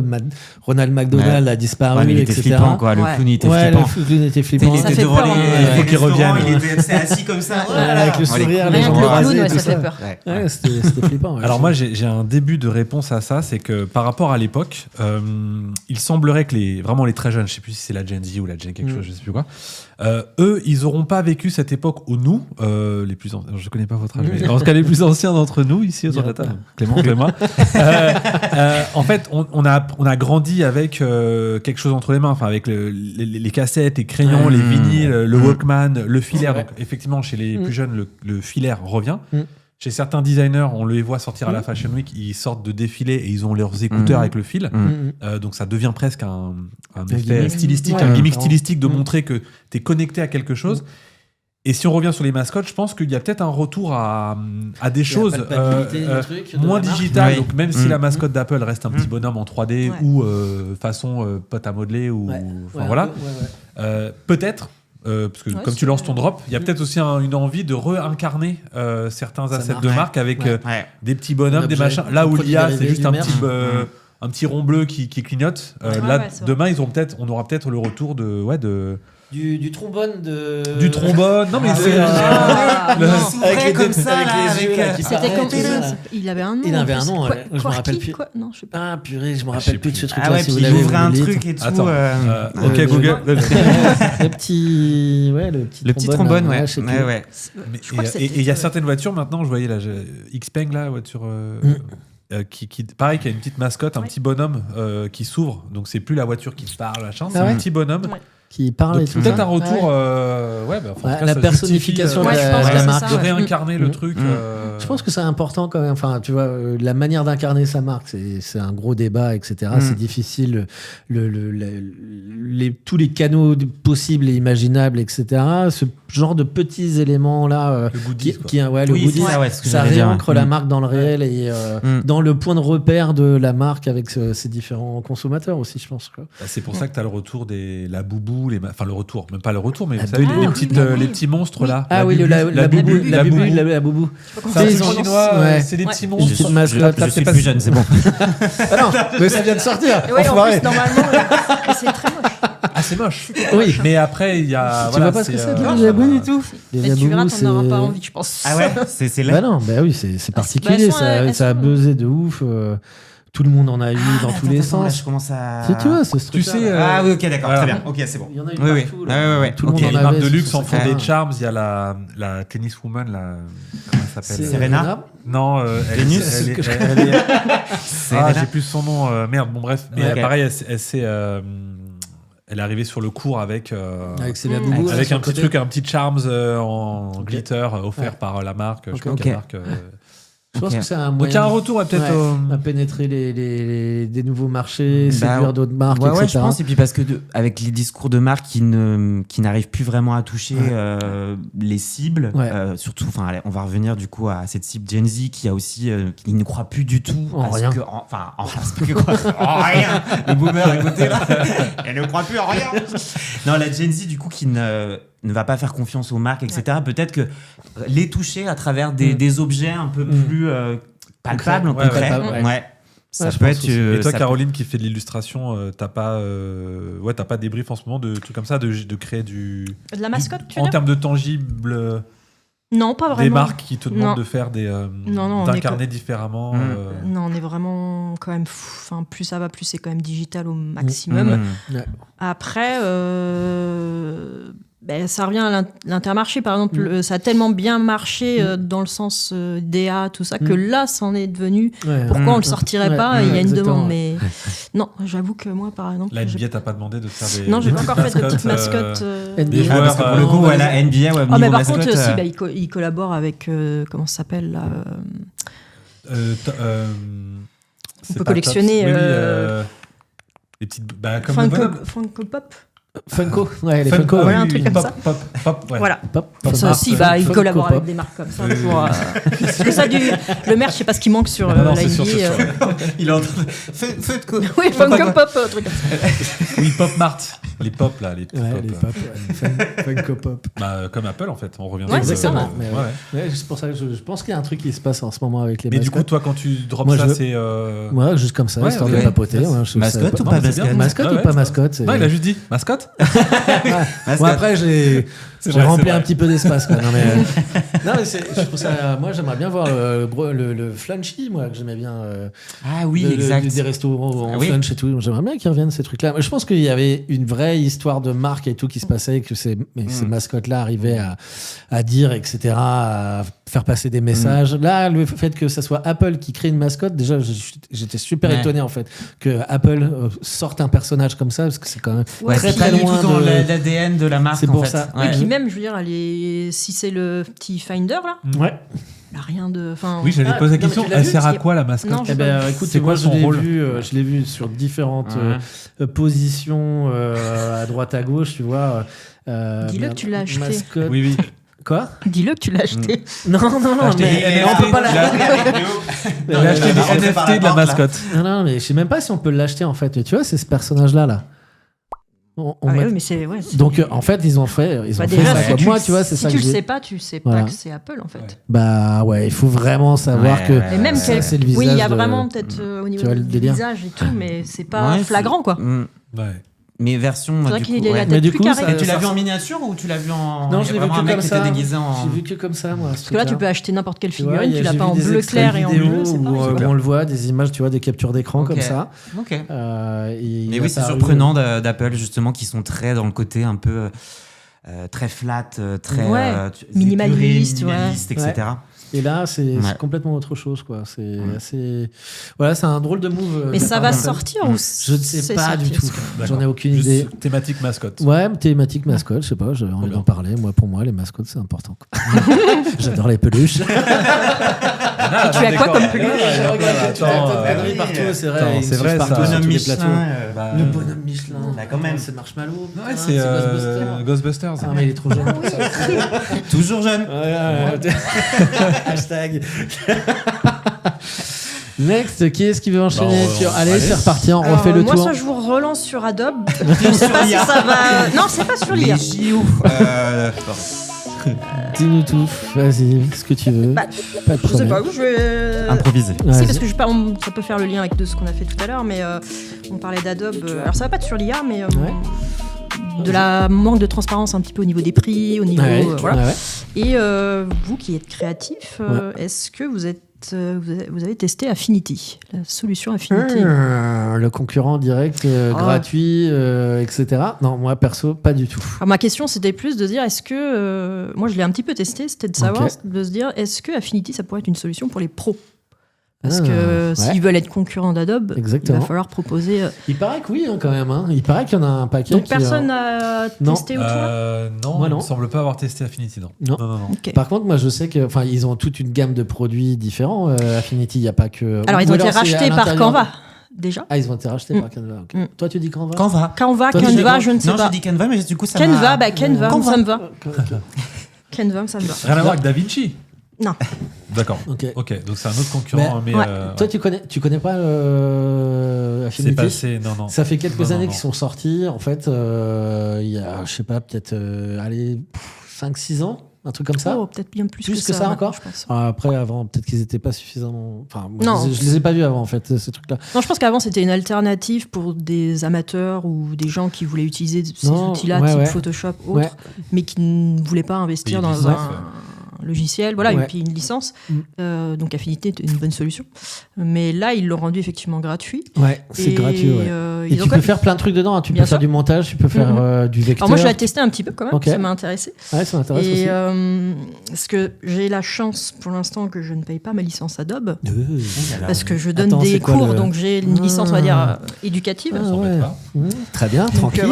Speaker 4: Ronald McDonald a disparu,
Speaker 2: il était
Speaker 4: etc.
Speaker 2: flippant, quoi. Le clown était flippant.
Speaker 4: Le clown était flippant.
Speaker 2: Il était devant
Speaker 3: il faut qu'il revienne.
Speaker 2: Il était assis comme ça.
Speaker 4: Avec le sourire, les gens rasés, ça fait peur. C'était flippant.
Speaker 3: Alors moi, j'ai un début de réponse à ça, c'est que par rapport à l'époque, il semblerait que les très jeunes, je sais plus si c'est la Gen Z ou la Gen quelque chose, je sais plus quoi, eux, ils auront pas vécu cette époque où nous, les plus anciens, je connais pas votre âge, mais en tout cas les plus anciens d'entre nous ici autour de la table, Clément, en fait, on a grandi avec quelque chose entre les mains, enfin avec les cassettes, les crayons, les vinyles, le Walkman, le filaire. Donc effectivement, chez les plus jeunes, le filaire revient. Chez certains designers, on les voit sortir à la Fashion Week, ils sortent de défilé et ils ont leurs écouteurs avec le fil. Donc ça devient presque un effet stylistique, un gimmick stylistique de montrer que tu es connecté à quelque chose. Et si on revient sur les mascottes, je pense qu'il y a peut-être un retour à des choses moins digitales. Donc même si la mascotte d'Apple reste un petit bonhomme en 3D ou façon pote à modeler, peut-être... parce que comme tu lances ton drop, il y a peut-être aussi une envie de réincarner certains assets de marque avec des petits bonhommes, des machins. Là où l'IA, c'est juste un petit rond bleu qui clignote. Demain, on aura peut-être le retour
Speaker 4: du trombone
Speaker 3: du trombone. Non mais c'est
Speaker 2: avec comme ça
Speaker 1: c'était comme il avait un nom.
Speaker 4: Il avait un nom, je me rappelle plus.
Speaker 1: Non, je sais pas.
Speaker 4: Ah purée, je me rappelle plus de ce truc
Speaker 2: là.
Speaker 4: Si vous
Speaker 2: il ouvrait un truc et tout.
Speaker 3: Attends, OK Google.
Speaker 4: Le petit
Speaker 2: trombone, ouais.
Speaker 3: Et il y a certaines voitures maintenant, je voyais la Xpeng là, voiture qui pareil, qui a une petite mascotte, un petit bonhomme qui s'ouvre. Donc c'est plus la voiture qui parle, machin, c'est un petit bonhomme.
Speaker 4: Qui parle et tout.
Speaker 3: Peut-être un retour,
Speaker 4: la personnification de la marque,
Speaker 3: de réincarner le truc.
Speaker 4: Je pense que c'est important quand même. Enfin, tu vois, la manière d'incarner sa marque, c'est un gros débat, etc. C'est difficile. Tous les canaux possibles et imaginables, etc. Ce genre de petits éléments là,
Speaker 3: le goodies,
Speaker 4: ça réancre la marque dans le réel et dans le point de repère de la marque avec ses différents consommateurs aussi, je pense.
Speaker 3: C'est pour ça que tu as le retour la boubou. Enfin le retour, même pas le retour, mais vous savez les petits monstres là.
Speaker 4: Ah oui, la boubou.
Speaker 3: C'est un chinois, c'est des petits monstres.
Speaker 2: Je suis plus jeune, c'est bon.
Speaker 4: Non, mais ça vient de sortir.
Speaker 1: Normalement, c'est très moche.
Speaker 3: Ah, c'est moche.
Speaker 4: Oui.
Speaker 3: Mais après, il y a.
Speaker 4: Tu vois pas ce que c'est les jabous du tout.
Speaker 1: Mais tu verras, t'en auras pas envie, je pense.
Speaker 2: Ah ouais, c'est là.
Speaker 4: Bah non, bah oui, c'est particulier. Ça a buzzé de ouf. Tout le monde en a eu dans tous les sens.
Speaker 2: Là, je commence à.
Speaker 4: Tu vois, ce truc.
Speaker 3: Tu sais.
Speaker 2: Ah oui, ok, d'accord,
Speaker 3: voilà.
Speaker 2: très bien. Ok, c'est bon.
Speaker 4: Il y en a eu
Speaker 2: Oui,
Speaker 4: partout.
Speaker 2: oui.
Speaker 4: là.
Speaker 2: Ouais.
Speaker 4: Tout le
Speaker 2: Ok.
Speaker 4: monde
Speaker 3: Les
Speaker 4: en
Speaker 3: marques
Speaker 4: avait.
Speaker 3: de luxe
Speaker 4: sur
Speaker 3: en
Speaker 4: ce
Speaker 3: font
Speaker 4: truc-là.
Speaker 3: des charms. Il y a la tenniswoman, comment elle s'appelle
Speaker 2: Serena.
Speaker 3: Non,
Speaker 2: Vénus.
Speaker 3: j'ai plus son nom. Merde, bon bref. Mais pareil, elle est arrivée sur le cours avec
Speaker 4: Célia Boubou, là,
Speaker 3: avec
Speaker 4: sur
Speaker 3: un
Speaker 4: le
Speaker 3: petit
Speaker 4: côté.
Speaker 3: truc, un petit charms en glitter offert par la marque. Je sais pas quelle marque.
Speaker 4: Je pense que c'est un
Speaker 3: Donc il y
Speaker 4: moyen
Speaker 3: a un retour peut-être
Speaker 4: à pénétrer des nouveaux marchés, séduire d'autres marques,
Speaker 2: ouais,
Speaker 4: etc.
Speaker 2: je pense. Et puis parce que avec les discours de marques qui n'arrivent plus vraiment à toucher les cibles, surtout, on va revenir du coup à cette cible Gen Z qui a aussi, qui ne croit plus du tout
Speaker 4: en rien.
Speaker 2: En rien. Le boomer à côté là, elle ne croit plus en rien. Non, la Gen Z du coup qui ne va pas faire confiance aux marques, etc. Peut-être que les toucher à travers des objets un peu plus palpables, en concret. Ça peut être.
Speaker 3: Et toi, Caroline, qui fait de l'illustration, t'as pas des briefs en ce moment de trucs comme ça, de créer
Speaker 1: de la mascotte, tu veux
Speaker 3: en
Speaker 1: dire
Speaker 3: termes de tangible.
Speaker 1: Non, pas vraiment.
Speaker 3: Des marques qui te demandent de faire d'incarner différemment.
Speaker 1: Non, on est vraiment quand même plus ça va, plus c'est quand même digital au maximum. Après, ça revient à l'Intermarché, par exemple. Ça a tellement bien marché dans le sens DA, tout ça, que là, c'en est devenu. Pourquoi on le sortirait pas? Il y a une demande, mais non, j'avoue que moi, par exemple.
Speaker 3: La NBA t'a pas demandé de faire des.
Speaker 1: Non, j'ai pas encore fait de petites mascottes.
Speaker 3: Des joueurs.
Speaker 2: Parce que pour le coup, la NBA,
Speaker 1: mais par contre, il collabore avec comment ça s'appelle là. On peut collectionner.
Speaker 3: Les petites. Comme
Speaker 1: Funko Pop.
Speaker 4: Funko, les Funko.
Speaker 1: Voilà, un truc comme ça.
Speaker 3: Pop,
Speaker 1: voilà. Ça aussi, il collabore avec des marques comme ça. Parce que ça, le merch, je sais pas ce qui manque sur la NBA.
Speaker 2: Il est en train de.
Speaker 1: Oui, Funko Pop, un truc comme ça.
Speaker 3: Oui, Pop Mart. Les pop là, les
Speaker 4: pop. Funko Pop.
Speaker 3: Comme Apple en fait, on revient.
Speaker 4: Exactement. C'est pour ça que je pense qu'il y a un truc qui se passe en ce moment avec les mascottes.
Speaker 3: Mais du coup, toi, quand tu drops ça, c'est.
Speaker 4: Moi, juste comme ça, histoire de papoter.
Speaker 2: Mascotte ou pas mascotte?
Speaker 4: Mascotte ou pas mascotte?
Speaker 3: Non, il a juste dit mascotte.
Speaker 4: Bon, après, j'ai rempli un petit peu d'espace. Non, mais je trouve ça. Moi, j'aimerais bien voir le flunchy, moi, que j'aimais bien.
Speaker 2: Ah oui, exact.
Speaker 4: Des restaurants en flunch et tout. J'aimerais bien qu'ils reviennent ces trucs-là. Je pense qu'il y avait une vraie histoire de marque et tout qui se passait, que ces mascottes-là arrivaient à dire, etc., à faire passer des messages. Là, le fait que ça soit Apple qui crée une mascotte, déjà, j'étais super étonné en fait que Apple sorte un personnage comme ça, parce que c'est quand même très loin
Speaker 2: dans l'ADN de la marque.
Speaker 4: C'est pour ça.
Speaker 1: Et puis même, je veux dire, si c'est le petit Finder là. Il n'y a rien de.
Speaker 3: Oui, j'allais te poser la question. Elle sert à quoi la mascotte?
Speaker 4: Écoute, c'est quoi son rôle? Je l'ai vu sur différentes positions à droite à gauche, tu vois.
Speaker 1: Dis-le que tu l'as acheté.
Speaker 4: Mascotte.
Speaker 3: Oui.
Speaker 4: Quoi?
Speaker 1: Dis-le que tu l'as acheté.
Speaker 4: Non, mais on peut pas l'acheter.
Speaker 3: Il a acheté des NFT de la mascotte.
Speaker 4: Non, mais je sais même pas si on peut l'acheter en fait. Tu vois, c'est ce personnage-là.
Speaker 1: Oui, mais c'est.
Speaker 4: Donc en fait, ils ont fait ça. Moi, tu vois, c'est ça que
Speaker 1: tu sais pas que c'est Apple en fait.
Speaker 4: Bah ouais, il faut vraiment savoir que.
Speaker 1: Et même
Speaker 4: c'est le visage.
Speaker 1: Oui, il y a vraiment peut-être au niveau du visage et tout, mais c'est pas flagrant quoi.
Speaker 3: Ouais.
Speaker 2: Mais version.
Speaker 1: C'est vrai qu'il est la tête plus carrée.
Speaker 2: Tu l'as vu en miniature ou tu l'as vu en.
Speaker 4: Non, je l'ai vu que comme ça.
Speaker 2: Déguisé en.
Speaker 4: J'ai vu que comme ça, moi.
Speaker 1: Parce que là, tu peux acheter n'importe quelle figurine, tu l'as pas en bleu clair et en bleu.
Speaker 4: Où on le voit, des images, tu vois, des captures d'écran comme ça.
Speaker 2: Ok.
Speaker 4: Mais
Speaker 2: oui, c'est surprenant d'Apple justement qui sont très dans le côté un peu très flat, très
Speaker 1: minimaliste,
Speaker 2: etc.
Speaker 4: Et là, c'est complètement autre chose, quoi. C'est assez. Voilà, c'est un drôle de move.
Speaker 1: Mais ça va sortir ou
Speaker 4: je ne sais pas du tout. J'en ai aucune idée.
Speaker 3: Thématique mascotte.
Speaker 4: Ouais, thématique mascotte, je sais pas, j'ai envie d'en parler. Pour moi, les mascottes, c'est important. J'adore les peluches.
Speaker 1: Tu as quoi comme peluche?
Speaker 4: Tu as partout, c'est vrai.
Speaker 3: C'est vrai,
Speaker 4: partout
Speaker 3: ça.
Speaker 4: sur tous les
Speaker 2: Michelin,
Speaker 4: plateaux. Le bonhomme Michelin.
Speaker 2: Quand même.
Speaker 4: C'est Marshmallow.
Speaker 3: Ouais, c'est Ghostbusters.
Speaker 4: Ah, mais il est trop jeune pour ça.
Speaker 2: Toujours jeune.
Speaker 4: Hashtag. Next, qui est-ce qui veut enchaîner sur... Allez, c'est reparti, on refait le tour.
Speaker 1: Moi, je vous relance sur Adobe. Je sais pas si ça va... Non, c'est pas sur l'IA.
Speaker 2: Les JO.
Speaker 4: Dis-nous tout, vas-y, ce que tu veux.
Speaker 1: Pas de problème. Je sais pas où je vais...
Speaker 2: Improviser.
Speaker 1: Si, parce que ça peut faire le lien avec ce qu'on a fait tout à l'heure, mais on parlait d'Adobe. Alors, ça va pas être sur l'IA, mais... de la manque de transparence un petit peu au niveau des prix, au niveau voilà. Et vous qui êtes créatif, est-ce que vous êtes vous avez testé Affinity, la solution Affinity.
Speaker 4: Le concurrent direct, gratuit, etc. Non, moi perso, pas du tout.
Speaker 1: Alors, ma question, c'était plus de dire, est-ce que... moi, je l'ai un petit peu testé, c'était de savoir, de se dire, est-ce que Affinity, ça pourrait être une solution pour les pros ? Parce que s'ils veulent être concurrents d'Adobe, il va falloir proposer...
Speaker 4: Il paraît que oui, quand même. Hein. Il paraît qu'il y en a un paquet.
Speaker 1: Donc personne n'a testé autour
Speaker 3: non, moi, il ne semble pas avoir testé Affinity. Non.
Speaker 1: Okay.
Speaker 4: Par contre, moi, je sais qu'ils ont toute une gamme de produits différents. Affinity, il n'y a pas que...
Speaker 1: Alors, ils ont été rachetés par Canva. Déjà.
Speaker 4: Ah, ils ont été rachetés par Canva. Okay. Toi, tu dis Canva ?
Speaker 1: Canva, je ne sais pas.
Speaker 2: Non, j'ai dit Canva, mais du coup, ça
Speaker 1: Canva, ça me va. Canva, ça me va.
Speaker 3: Rien à voir avec DaVinci ?
Speaker 1: Non.
Speaker 3: D'accord. Ok, donc c'est un autre concurrent. Mais
Speaker 4: toi, tu connais pas Affinity ?
Speaker 3: C'est passé, non.
Speaker 4: Ça fait quelques années qu'ils sont sortis. En fait, il y a, je sais pas, peut-être 5-6 ans, un truc comme ça.
Speaker 1: Oh, peut-être bien plus
Speaker 4: que ça encore,
Speaker 1: je pense.
Speaker 4: Après, avant, peut-être qu'ils n'étaient pas suffisamment... Enfin,
Speaker 1: non.
Speaker 4: Je les ai pas vus avant, en fait, ces trucs-là.
Speaker 1: Non, je pense qu'avant, c'était une alternative pour des amateurs ou des gens qui voulaient utiliser ces outils-là, type Photoshop, autres, mais qui ne voulaient pas investir dans un logiciel, et puis une licence. Donc Affinity est une bonne solution. Mais là, ils l'ont rendu effectivement gratuit.
Speaker 4: Ouais, c'est gratuit. Et tu peux faire plein de trucs dedans. Hein. Tu peux faire du montage, tu peux faire du vecteur.
Speaker 1: Alors moi, je l'ai testé un petit peu quand même. Ça m'a intéressé.
Speaker 4: Ouais, ça m'intéresse aussi.
Speaker 1: Parce que j'ai la chance pour l'instant que je ne paye pas ma licence Adobe. Parce que je donne des cours, donc j'ai une licence, on va dire, éducative.
Speaker 4: Très bien, tranquille.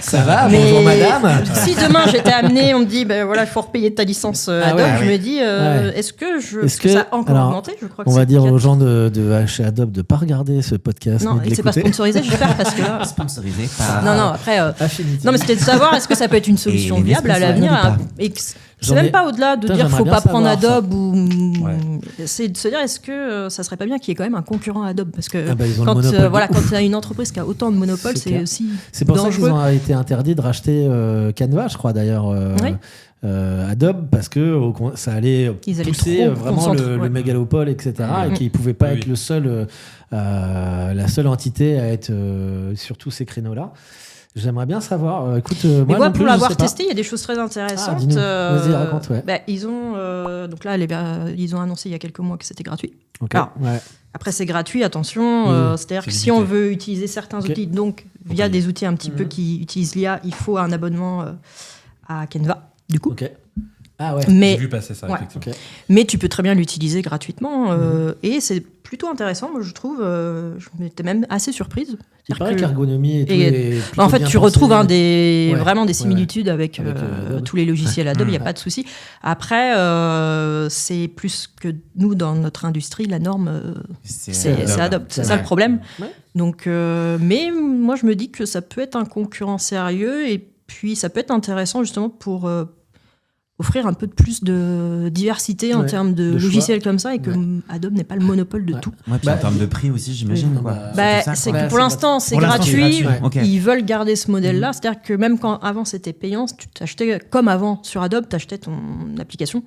Speaker 4: Ça va,
Speaker 1: mais
Speaker 4: bonjour madame.
Speaker 1: Si demain j'étais amenée, on me dit, il faut repayer ta licence Adobe, je me dis, est-ce que ça a encore augmenté ? Je crois que
Speaker 4: on va dire aux gens de chez Adobe de ne pas regarder ce podcast.
Speaker 1: Non, c'est pas sponsorisé, j'espère, parce que là...
Speaker 2: Sponsorisé
Speaker 1: par... Non, après... Non, mais c'était de savoir, est-ce que ça peut être une solution viable à l'avenir ? C'est même pas au-delà de dire qu'il ne faut pas prendre Adobe ou... C'est de se dire, est-ce que ça serait pas bien qu'il y ait quand même un concurrent Adobe ? Parce que quand tu as une entreprise qui a autant de monopoles, c'est aussi
Speaker 4: c'est pour
Speaker 1: dangereux.
Speaker 4: Ça qu'ils ont été interdits de racheter Canva, je crois d'ailleurs. Adobe, parce que ça allait pousser vraiment le mégalopole, etc. Et qu'ils ne pouvaient pas être la seule entité à être sur tous ces créneaux-là. J'aimerais bien savoir. Écoute, moi
Speaker 1: pour l'avoir testé, il y a des choses très intéressantes.
Speaker 4: Vas-y, raconte.
Speaker 1: Ils ont donc là, ils ont annoncé il y a quelques mois que c'était gratuit.
Speaker 4: Alors,
Speaker 1: après, c'est gratuit. Attention, c'est-à-dire que si on veut utiliser certains outils, donc via des outils un petit peu qui utilisent l'IA, il faut un abonnement à Canva. Du coup.
Speaker 4: Ah ouais.
Speaker 3: J'ai vu passer ça, effectivement.
Speaker 1: Mais tu peux très bien l'utiliser gratuitement et c'est plutôt intéressant, moi je trouve. Je m'étais même assez surprise.
Speaker 4: Il paraît que l'ergonomie est
Speaker 1: en fait, tu retrouves vraiment des similitudes avec tous les logiciels Adobe, il n'y a pas de souci. Après, c'est plus que nous, dans notre industrie, la norme, c'est Adobe. C'est ça le problème. Donc, mais moi je me dis que ça peut être un concurrent sérieux et puis ça peut être intéressant justement pour offrir un peu plus de diversité en termes de logiciels comme ça et que Adobe n'est pas le monopole de tout.
Speaker 2: Puis en termes de prix aussi, j'imagine.
Speaker 1: C'est que pour l'instant, c'est gratuit. Ils veulent garder ce modèle-là. C'est-à-dire que même quand avant c'était payant, tu t'achetais comme avant sur Adobe, tu achetais ton application.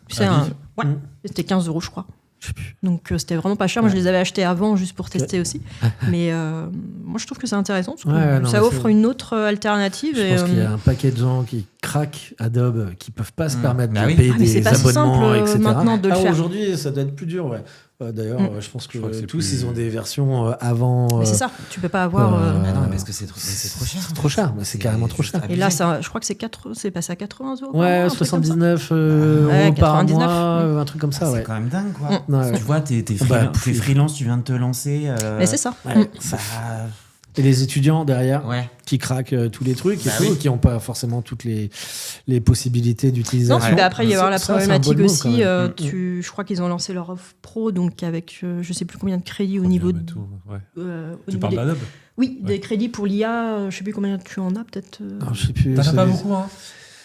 Speaker 1: C'était 15 €, je crois. Donc c'était vraiment pas cher. Moi je les avais achetés avant juste pour tester aussi. Mais moi je trouve que c'est intéressant parce que ça offre une autre alternative.
Speaker 4: Je pense qu'il y a un paquet de gens qui craquent Adobe, qui peuvent pas se permettre de payer des abonnements, etc.
Speaker 1: Maintenant de le faire.
Speaker 4: Aujourd'hui ça doit être plus dur. D'ailleurs, je pense que tous ils ont des versions avant.
Speaker 1: Mais c'est ça, tu peux pas avoir.
Speaker 2: Non, parce que c'est trop cher.
Speaker 4: C'est trop cher, c'est carrément trop cher.
Speaker 1: Et là, je crois que c'est passé à 80 €.
Speaker 4: Ouais, 79 € par mois, un truc comme ça.
Speaker 2: C'est quand même dingue, quoi. Tu vois, t'es freelance, tu viens de te lancer.
Speaker 1: Mais c'est ça.
Speaker 4: Et les étudiants derrière qui craquent tous les trucs et tout, qui n'ont pas forcément toutes les possibilités d'utilisation.
Speaker 1: Non, après il y a la problématique aussi. Je crois qu'ils ont lancé leur offre pro, donc avec je sais plus combien de crédits au niveau de.
Speaker 3: Tu parles d'Adobe ?
Speaker 1: Oui, des crédits pour l'IA. Je sais plus combien tu en as, peut-être.
Speaker 4: Je sais plus.
Speaker 3: T'en as pas beaucoup, hein.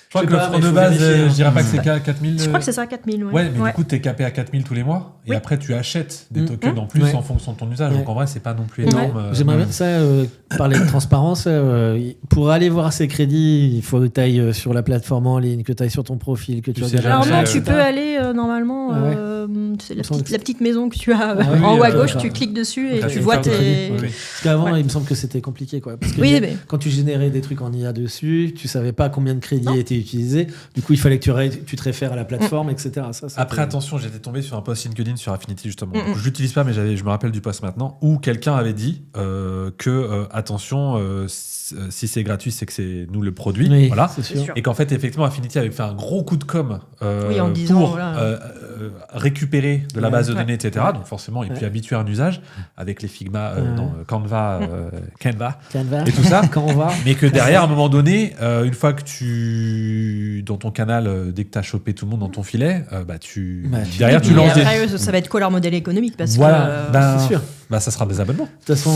Speaker 3: Je crois que l'offre de base, je dirais pas que c'est 4000.
Speaker 1: Je crois que c'est ça, 4000.
Speaker 3: Ouais, mais du coup, t'es capé à 4000 tous les mois. Et après, tu achètes des tokens en plus en fonction de ton usage. Donc en vrai, c'est pas non plus énorme.
Speaker 4: J'aimerais bien ça, parler de transparence. Pour aller voir ces crédits, il faut que tu ailles sur la plateforme en ligne, que tu ailles sur ton profil, que tu regardes.
Speaker 1: Alors non, tu peux aller normalement c'est la petite maison que tu as en haut à gauche, tu cliques dessus et tu vois tes...
Speaker 4: Parce qu'avant, il me semble que c'était compliqué, quoi. Parce que quand tu générais des trucs en IA dessus, tu savais pas combien de crédits étaient utilisés. Du coup, il fallait que tu te réfères à la plateforme, etc.
Speaker 3: Après, attention, j'étais tombé sur un post LinkedIn sur Affinity, justement. Je l'utilise pas, mais je me rappelle du post maintenant, où quelqu'un avait dit que, attention, si c'est gratuit, c'est que c'est nous le produit.
Speaker 4: Oui,
Speaker 3: voilà.
Speaker 4: c'est sûr.
Speaker 3: Et qu'en fait, effectivement, Affinity avait fait un gros coup de com'
Speaker 1: en disant,
Speaker 3: pour récupérer de la base de données, etc. Donc forcément, et puis habituer à un usage avec les Figma, Canva et tout ça. Mais que derrière, à un moment donné, une fois que dans ton canal, dès que tu as chopé tout le monde dans ton filet, derrière, tu lances
Speaker 1: après, ça va être quoi leur modèle économique parce que
Speaker 4: c'est sûr.
Speaker 3: Ça sera des abonnements.
Speaker 4: De toute façon,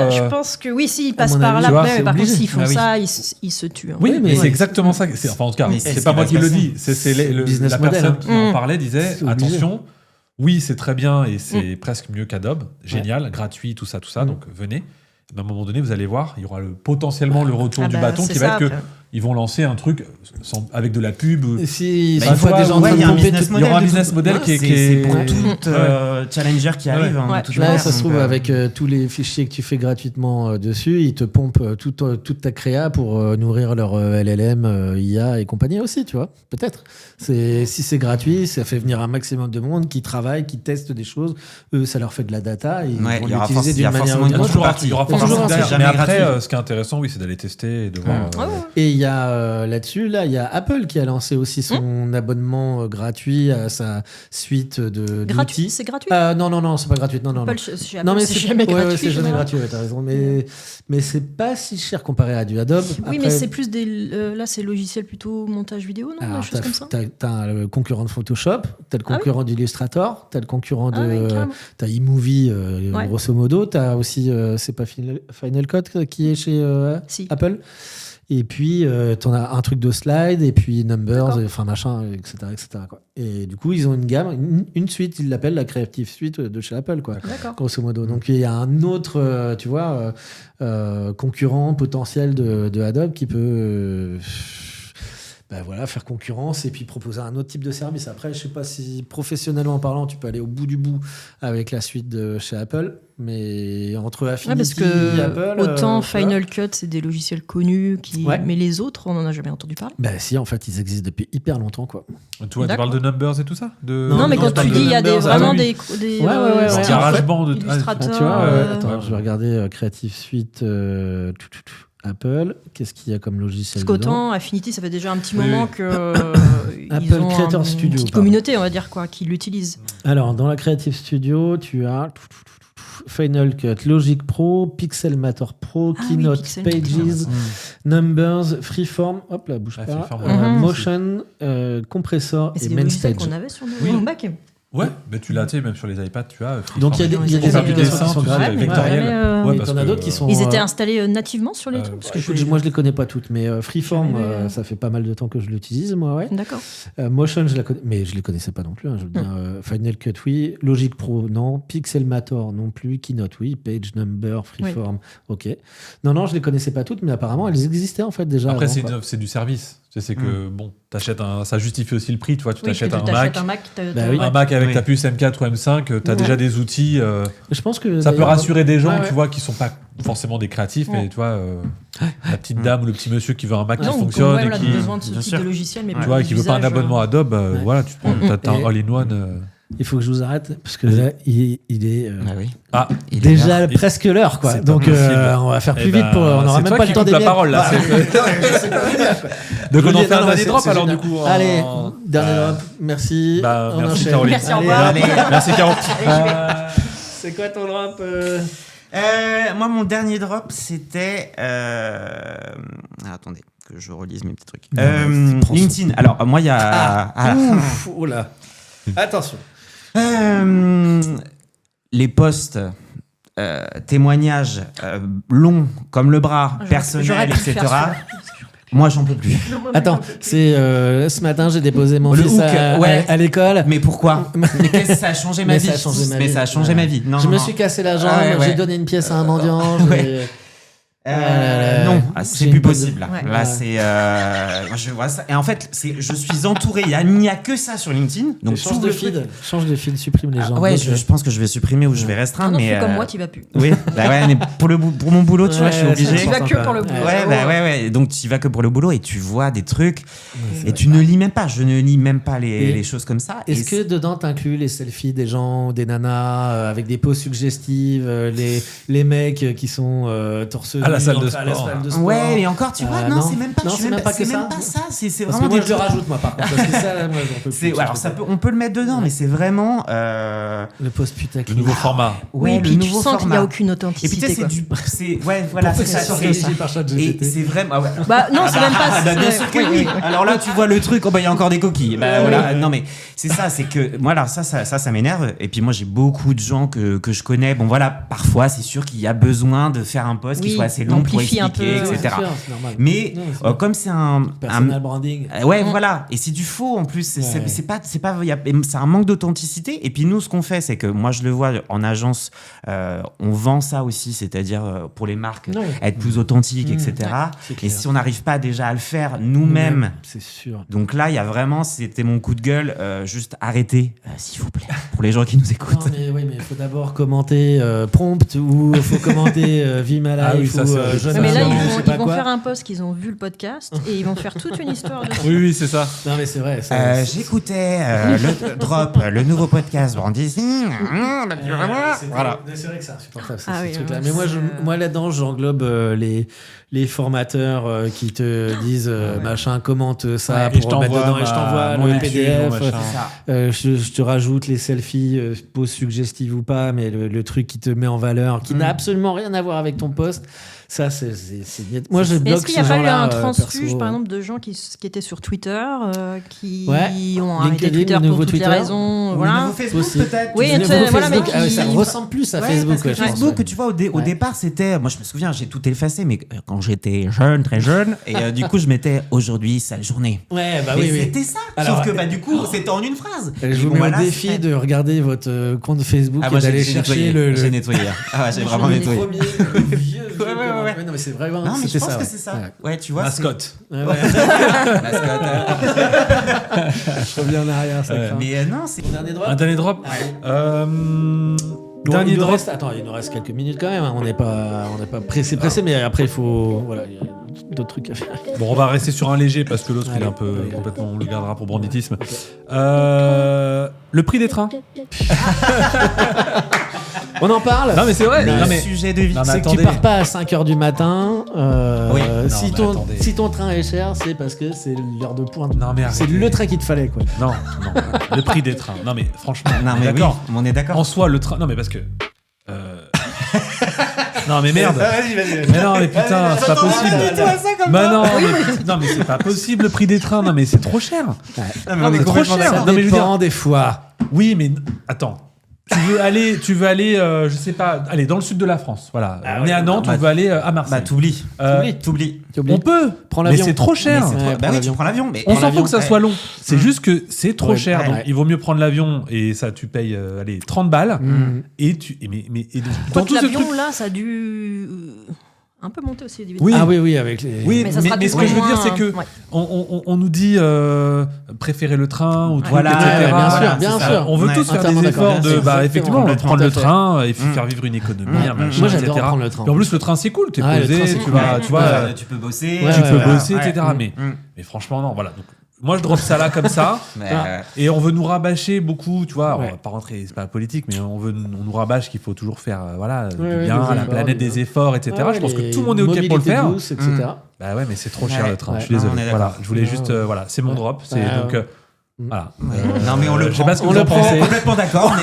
Speaker 1: je pense que oui, s'ils passent par là, par contre, s'ils font ça, ils se tuent.
Speaker 3: Oui, mais c'est exactement ça. Enfin, en tout cas, c'est pas moi qui le dis. C'est la personne qui en parlait disait attention, oui, c'est très bien et c'est presque mieux qu'Adobe. Génial, gratuit, tout ça. Donc venez. Mais à un moment donné, vous allez voir, il y aura potentiellement le retour du bâton qui va être que ils vont lancer un truc avec de la pub.
Speaker 2: Il y a un business model qui est pour tout challenger qui arrive.
Speaker 4: Là, ça se trouve, avec tous les fichiers que tu fais gratuitement dessus, ils te pompent toute ta créa pour nourrir leur LLM, IA et compagnie aussi, tu vois. Peut-être. Si c'est gratuit, ça fait venir un maximum de monde qui travaille, qui teste des choses. Eux, ça leur fait de la data. Et ils vont l'utiliser d'une manière ou d'une autre.
Speaker 3: Il y aura forcément mais après, ce qui est intéressant, c'est d'aller tester et de voir.
Speaker 4: Et il y a là-dessus, il y a Apple qui a lancé aussi son abonnement gratuit à sa suite d'outils.
Speaker 1: C'est gratuit
Speaker 4: Non, c'est pas gratuit. Non,
Speaker 1: mais c'est jamais gratuit.
Speaker 4: C'est jamais gratuit, t'as raison. Mais c'est pas si cher comparé à du Adobe.
Speaker 1: Oui, mais c'est plus là, c'est logiciel plutôt montage vidéo, non?
Speaker 4: Alors,
Speaker 1: des choses comme ça.
Speaker 4: T'as le concurrent de Photoshop, t'as le concurrent d'Illustrator, t'as le concurrent t'as eMovie, grosso modo. T'as aussi, c'est pas Final Cut qui est chez Apple. Et puis, t'en as un truc de slide, et puis Numbers, enfin machin, etc. quoi. Et du coup, ils ont une gamme, une suite, ils l'appellent la Creative Suite de chez Apple, quoi, grosso modo. Donc, il y a un autre, tu vois, concurrent potentiel de Adobe qui peut... faire concurrence et puis proposer un autre type de service. Après, je sais pas si professionnellement parlant, tu peux aller au bout du bout avec la suite de chez Apple, mais entre Affinity
Speaker 1: parce que
Speaker 4: et Apple...
Speaker 1: Autant Final Cut, c'est des logiciels connus, mais les autres, on n'en a jamais entendu parler.
Speaker 4: Si, en fait, ils existent depuis hyper longtemps, quoi.
Speaker 3: Tu parles de Numbers et tout ça
Speaker 1: Non, mais quand tu dis, il y a vraiment des
Speaker 3: GarageBand,
Speaker 1: Illustrator...
Speaker 4: Attends, je vais regarder Creative Suite... Apple, qu'est-ce qu'il y a comme logiciel?
Speaker 1: Parce qu'autant Affinity, ça fait déjà un petit moment que
Speaker 4: Apple
Speaker 1: ont
Speaker 4: Creator Studio,
Speaker 1: une petite communauté, on va dire, qui l'utilise.
Speaker 4: Alors, dans la Creative Studio, tu as Final Cut, Logic Pro, Pixelmator Pro, Keynote, Pages, Numbers, Freeform, hop là, bouge pas, Motion, Compressor et Main Stage.
Speaker 1: C'est qu'on avait sur nos Mac.
Speaker 3: Ouais, mais tu l'as, même sur les iPads, tu as.
Speaker 4: Donc il y a des applications qui sont gratuites,
Speaker 3: vectorielles.
Speaker 4: Mais t'en as d'autres qui sont.
Speaker 1: Ils étaient installés nativement sur les trucs.
Speaker 4: Parce que moi je les connais pas toutes, mais Freeform, ça fait pas mal de temps que je l'utilise, moi, ouais.
Speaker 1: D'accord.
Speaker 4: Motion, je la connais, mais je les connaissais pas non plus. Je veux dire, Final Cut, oui. Logic Pro, non. Pixelmator, non plus. Keynote, oui. Page Number, Freeform, ok. Non, je les connaissais pas toutes, mais apparemment elles existaient en fait déjà.
Speaker 3: Après, c'est du service. C'est que t'achètes ça justifie aussi le prix, tu vois. Tu t'achètes un Mac avec ta puce M4 ou M5, t'as déjà des outils.
Speaker 4: Je pense que
Speaker 3: ça peut rassurer des gens, tu vois, qui sont pas forcément des créatifs, mais tu vois, la petite dame ou le petit monsieur qui veut un Mac qui fonctionne et qui
Speaker 1: besoin de ce type de logiciel, mais
Speaker 3: tu vois, qui veut pas un abonnement Adobe, voilà, tu prends un all-in-one.
Speaker 4: Il faut que je vous arrête parce que là, il est
Speaker 2: déjà
Speaker 4: presque l'heure, quoi. Donc, on va faire plus vite. On n'aura même pas le temps d'écrire.
Speaker 3: la parole là. Donc on en fait un dernier drop alors du coup.
Speaker 4: Allez, dernier drop. Merci.
Speaker 3: Merci Caroline.
Speaker 1: Merci, au revoir.
Speaker 3: Merci Caro.
Speaker 4: C'est quoi ton drop?
Speaker 2: Moi, mon dernier drop, c'était... attendez, que je relise mes petits trucs. LinkedIn. Alors, moi, il y a...
Speaker 4: Oh là. Attention.
Speaker 2: Les posts, témoignages longs comme le bras, personnels, etc. Moi, j'en peux plus.
Speaker 4: Attends, c'est ce matin, j'ai déposé mon fils à l'école.
Speaker 2: Mais pourquoi? Mais qu'est-ce que ça a changé ma vie? Ça a changé ma vie. Non,
Speaker 4: je me suis cassé la jambe, j'ai donné une pièce à un mendiant.
Speaker 2: Non, c'est plus possible.
Speaker 1: Ouais.
Speaker 2: Là, c'est. Moi, je vois ça. Et en fait, je suis entouré. Il n'y a que ça sur LinkedIn. Donc,
Speaker 4: change de feed, supprime les gens.
Speaker 2: Ouais, je pense que je vais supprimer ou je vais restreindre.
Speaker 1: Non,
Speaker 2: mais
Speaker 1: fais comme moi, tu vas plus.
Speaker 2: Oui, mais pour mon boulot, tu vois, je suis obligé.
Speaker 1: Tu vas que pour le boulot.
Speaker 2: Ouais. Donc, tu vas que pour le boulot et tu vois des trucs et tu ne lis même pas. Je ne lis même pas les choses comme ça.
Speaker 4: Est-ce que dedans, t'inclus les selfies des gens, des nanas avec des poses suggestives, les mecs qui sont torse nu
Speaker 3: à la salle de
Speaker 4: à la
Speaker 3: sport.
Speaker 4: salle de sport.
Speaker 2: Ouais, et encore, tu vois, non, c'est même pas,
Speaker 4: non, c'est même pas que
Speaker 2: c'est
Speaker 4: ça.
Speaker 2: même pas ça. C'est
Speaker 4: Parce
Speaker 2: vraiment
Speaker 4: que moi,
Speaker 2: des
Speaker 4: je le rajoute, moi, par contre. Parce que ça, moi, j'en peux plus.
Speaker 2: alors, on peut le mettre dedans, mais c'est vraiment.
Speaker 4: Le post putaclic.
Speaker 3: Le nouveau format.
Speaker 1: Oui, et puis tu sens qu'il n'y a aucune
Speaker 2: Et
Speaker 1: authenticité.
Speaker 2: puis, c'est ouais, voilà, c'est ça.
Speaker 4: Rédigé par ChatGPT.
Speaker 2: Et c'est vraiment. Ah ouais.
Speaker 1: Bah non, c'est même pas.
Speaker 2: Bien sûr que oui. Alors là, tu vois le truc, il y a encore des coquilles. Bah voilà. Non, mais c'est ça, c'est que moi, alors ça m'énerve. Et puis moi, j'ai beaucoup de gens que je connais. Bon, voilà, parfois, c'est sûr qu'il y a besoin de faire un post qui soit assez long pour expliquer, etc. Mais comme c'est un
Speaker 4: personal branding.
Speaker 2: Ouais, voilà. Et c'est du faux en plus. C'est un manque d'authenticité. Et puis nous, ce qu'on fait, c'est que moi, je le vois en agence, on vend ça aussi, c'est-à-dire pour les marques, être plus authentique, etc. Et si on n'arrive pas déjà à le faire nous-mêmes,
Speaker 4: c'est sûr.
Speaker 2: Donc là, il y a vraiment, c'était mon coup de gueule, juste arrêtez, s'il vous plaît, pour les gens qui nous écoutent.
Speaker 4: Non, mais il faut d'abord commenter prompt ou il faut commenter Vie Ma Life ou Jeune
Speaker 1: mais là,
Speaker 4: Amour,
Speaker 1: ils vont faire un post qu'ils ont vu le podcast et ils vont faire toute une histoire de ça.
Speaker 3: Oui, c'est ça.
Speaker 4: Non, mais c'est vrai.
Speaker 2: J'écoutais le Drop, le nouveau podcast Brandising.
Speaker 4: Voilà. C'est vrai que c'est insupportable, ces trucs-là.
Speaker 1: Ouais,
Speaker 4: mais moi là-dedans, j'englobe les formateurs qui te disent machin, commente ça pour remettre dedans et je t'envoie le PDF. Je te rajoute les selfies, pose suggestive ou pas, mais le truc qui te met en valeur, qui n'a absolument rien à voir avec ton post. Ça, c'est net. Moi, je bloque ce genre-là.
Speaker 1: Est-ce qu'il n'y a pas eu un transfuge, par exemple, de gens qui étaient sur Twitter, qui ont arrêté Twitter pour toutes les raisons, voilà.
Speaker 2: Nouveau Facebook peut-être.
Speaker 1: Oui,
Speaker 4: voilà, mais ça ressemble plus à Facebook.
Speaker 2: Facebook, tu vois, au départ, c'était. Moi, je me souviens, j'ai tout effacé, mais quand j'étais jeune, très jeune, et du coup, je mettais aujourd'hui, sale journée.
Speaker 4: Ouais, bah
Speaker 2: oui. C'était ça. Sauf que du coup, c'était en une phrase.
Speaker 4: Je vous mets au défi de regarder votre compte Facebook et d'aller chercher le.
Speaker 2: J'ai nettoyé. J'ai vraiment nettoyé.
Speaker 4: Ouais, non, mais c'est vraiment.
Speaker 2: Non, mais je pense que c'est ça. Ouais, tu vois.
Speaker 3: Mascotte.
Speaker 2: Mascotte.
Speaker 4: Je reviens en arrière, ça.
Speaker 2: Mais non, c'est.
Speaker 3: Un dernier drop.
Speaker 4: Dernier drop. Attends, il nous reste quelques minutes quand même. On n'est pas pressé, mais après, il faut. Voilà, il y a d'autres trucs à faire.
Speaker 3: Bon, on va rester sur un léger parce que l'autre, il est un peu complètement. On le gardera pour banditisme. Le prix des trains.
Speaker 4: On en parle.
Speaker 3: Non mais c'est vrai.
Speaker 2: Le sujet de vie.
Speaker 4: C'est que tu pars pas à 5h du matin.
Speaker 2: Oui.
Speaker 4: Si ton train est cher, c'est parce que c'est l'heure de pointe.
Speaker 3: Non mais
Speaker 4: c'est le train qu'il te fallait quoi.
Speaker 3: Non. Le prix des trains. Non mais franchement.
Speaker 2: Non mais d'accord. On est d'accord.
Speaker 3: En soi le train. Non mais parce que. Non mais merde.
Speaker 2: Vas-y.
Speaker 3: Mais non mais putain, c'est pas possible. Bah non, mais c'est pas possible le prix des trains. Non mais c'est trop cher.
Speaker 2: Non mais
Speaker 3: trop cher. Non mais je veux dire
Speaker 4: des fois.
Speaker 3: Oui mais attends. Tu veux aller, je sais pas, aller dans le sud de la France. Voilà. On est à Nantes, on veut aller à Marseille.
Speaker 2: Bah t'oublies.
Speaker 3: On peut. Mais c'est trop cher.
Speaker 2: Bah oui, tu prends l'avion. Mais
Speaker 3: on s'en fout que ça soit long. C'est juste que c'est trop cher. Donc
Speaker 4: ouais.
Speaker 3: il vaut mieux prendre l'avion et ça tu payes 30 balles et tu
Speaker 1: dans tout l'avion là ça a dû un peu monter aussi.
Speaker 3: Oui.
Speaker 4: Ah oui, avec les.
Speaker 3: Oui, mais ce que je veux dire, c'est que on nous dit préférer le train ou
Speaker 2: voilà,
Speaker 3: etc.
Speaker 4: Bien sûr.
Speaker 3: On veut tous faire des efforts de, effectivement, prendre le train et faire vivre une économie,
Speaker 4: moi j'adore prendre le train.
Speaker 3: Et en plus, le train c'est cool, t'es posé, tu vois,
Speaker 2: tu peux bosser,
Speaker 3: etc. Mais franchement, non, voilà. Moi, je drop ça là comme ça, et on veut nous rabâcher beaucoup, tu vois. On va pas rentrer, c'est pas politique, mais on nous rabâche qu'il faut toujours faire, du bien à la planète, des efforts, etc. Je pense que tout le monde est ok pour le faire.
Speaker 4: Douce, etc.
Speaker 3: Bah ouais, mais c'est trop cher le train. Je suis désolé. Voilà, je voulais juste, c'est mon drop. C'est donc. Voilà.
Speaker 2: Non mais on le
Speaker 3: je sais pas ce que vous en
Speaker 2: prend
Speaker 3: pensez.
Speaker 2: Complètement d'accord.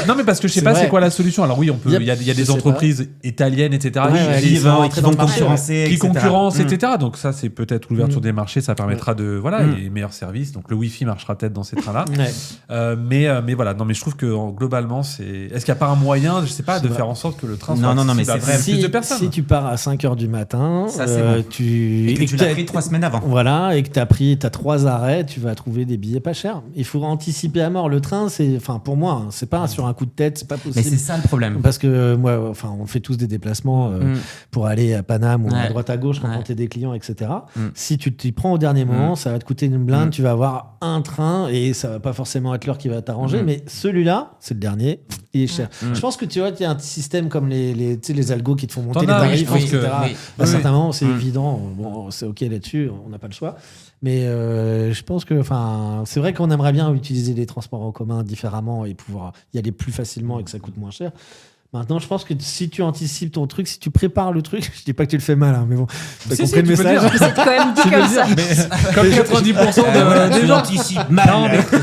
Speaker 3: Non mais parce que je sais pas c'est quoi la solution. Alors oui, on peut. Il y a des entreprises italiennes, etc.
Speaker 2: qui vont concurrencer,
Speaker 3: qui concurrencent, etc. Donc ça c'est peut-être l'ouverture des marchés. Ça permettra de les meilleurs services. Donc le Wi-Fi marchera peut-être dans ces trains-là. Mais voilà. Non mais je trouve que globalement c'est. Est-ce qu'il n'y a pas un moyen, je sais pas, de faire en sorte que le train soit
Speaker 2: non mais c'est vrai.
Speaker 3: Plus de personnes.
Speaker 4: Si tu pars à 5h du matin,
Speaker 2: et que tu l'as pris 3 semaines avant.
Speaker 4: Voilà, et que t'as 3 arrêts, tu vas trouver des billets pas chers. Il faut anticiper à mort. Le train, pour moi, c'est pas sur un coup de tête, c'est pas possible.
Speaker 2: Mais c'est ça le problème.
Speaker 4: Parce que moi, enfin, on fait tous des déplacements pour aller à Paname ou à droite à gauche, rencontrer des clients, etc. Si tu t'y prends au dernier moment, ça va te coûter une blinde, tu vas avoir un train et ça va pas forcément être l'heure qui va t'arranger, mais celui-là, c'est le dernier, il est cher. Je pense que tu vois, il y a un système comme les algos qui te font monter les tarifs, etc. À certains moments, c'est évident. Bon, c'est OK là-dessus, on n'a pas le choix. Mais je pense que c'est vrai qu'on aimerait bien utiliser les transports en commun différemment et pouvoir y aller plus facilement et que ça coûte moins cher. Maintenant, je pense que si tu anticipes ton truc, si tu prépares le truc, je dis pas que tu le fais mal, hein, mais bon, t'as compris le message.
Speaker 1: C'est quand même dit comme ça.
Speaker 3: Comme 90% des gens
Speaker 2: anticipent mal.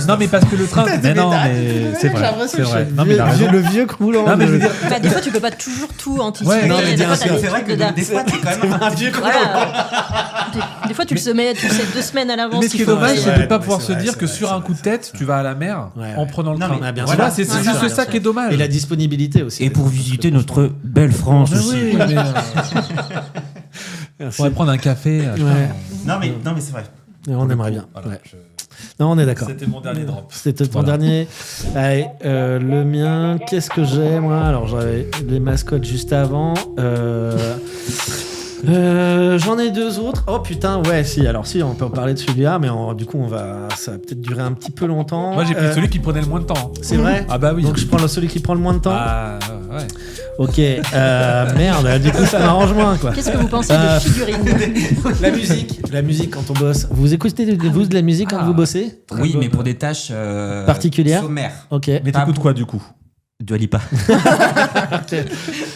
Speaker 3: Non, mais parce que le train. Mais non, mais c'est vrai. C'est vrai. Non, mais
Speaker 4: le vieux croulant.
Speaker 3: Non, mais je veux dire.
Speaker 1: Des fois, tu peux pas toujours tout anticiper.
Speaker 2: Ouais, non, mais
Speaker 1: des fois,
Speaker 2: c'est vrai que des fois, t'es quand même un vieux croulant.
Speaker 1: Des fois, tu le sais 2 semaines à l'avance.
Speaker 3: Mais ce qui est dommage, c'est de ne pas pouvoir se dire que sur un coup de tête, tu vas à la mer en prenant le train. Voilà, c'est juste ça qui est dommage.
Speaker 4: Et la disponibilité aussi.
Speaker 2: Et pour visiter notre belle France aussi.
Speaker 3: On va prendre un café.
Speaker 2: Non, mais c'est vrai.
Speaker 4: On aimerait bien. Non, on est d'accord.
Speaker 3: C'était mon dernier drop.
Speaker 4: C'était ton dernier. Allez, le mien, qu'est-ce que j'ai, moi ? Alors, j'avais les mascottes juste avant. J'en ai 2 autres. Oh putain, ouais, si. Alors, si, on peut en parler de celui-là, mais du coup, ça va peut-être durer un petit peu longtemps.
Speaker 3: Moi, j'ai pris celui qui prenait le moins de temps.
Speaker 4: C'est vrai ?
Speaker 3: Ah, bah oui.
Speaker 4: Donc, je prends celui qui prend le moins de temps.
Speaker 3: Ah, ouais.
Speaker 4: Ok, merde, du coup, ça m'arrange moins, quoi.
Speaker 1: Qu'est-ce que vous pensez de figurines ?
Speaker 4: La musique quand on bosse. Vous écoutez de la musique quand vous bossez ?
Speaker 2: Oui, mais pour des tâches
Speaker 4: particulières,
Speaker 2: sommaires.
Speaker 4: Ok.
Speaker 3: Mais t'écoutes quoi, du coup ?
Speaker 2: Dua Lipa.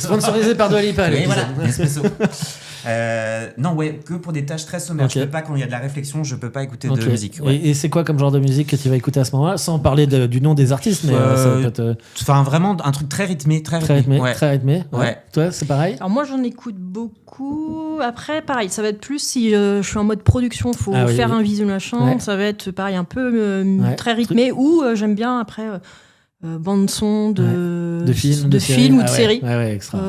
Speaker 4: Sponsorisé par Dua Lipa.
Speaker 2: Oui, voilà, Nespresso. Non, ouais, que pour des tâches très sommaires. Je peux pas, quand il y a de la réflexion, je peux pas écouter de musique. Ouais.
Speaker 4: Et c'est quoi comme genre de musique que tu vas écouter à ce moment-là, sans parler du nom des artistes, mais ça peut être...
Speaker 2: Enfin, vraiment un truc très rythmé,
Speaker 4: très rythmé.
Speaker 2: Ouais.
Speaker 4: Toi, c'est pareil ?
Speaker 1: Alors moi, j'en écoute beaucoup. Après, pareil, ça va être plus si je suis en mode production, faut faire un visu machin. Ça va être pareil, un peu très rythmé. Ou j'aime bien après bande son de films ou de séries.
Speaker 4: Ouais, extra.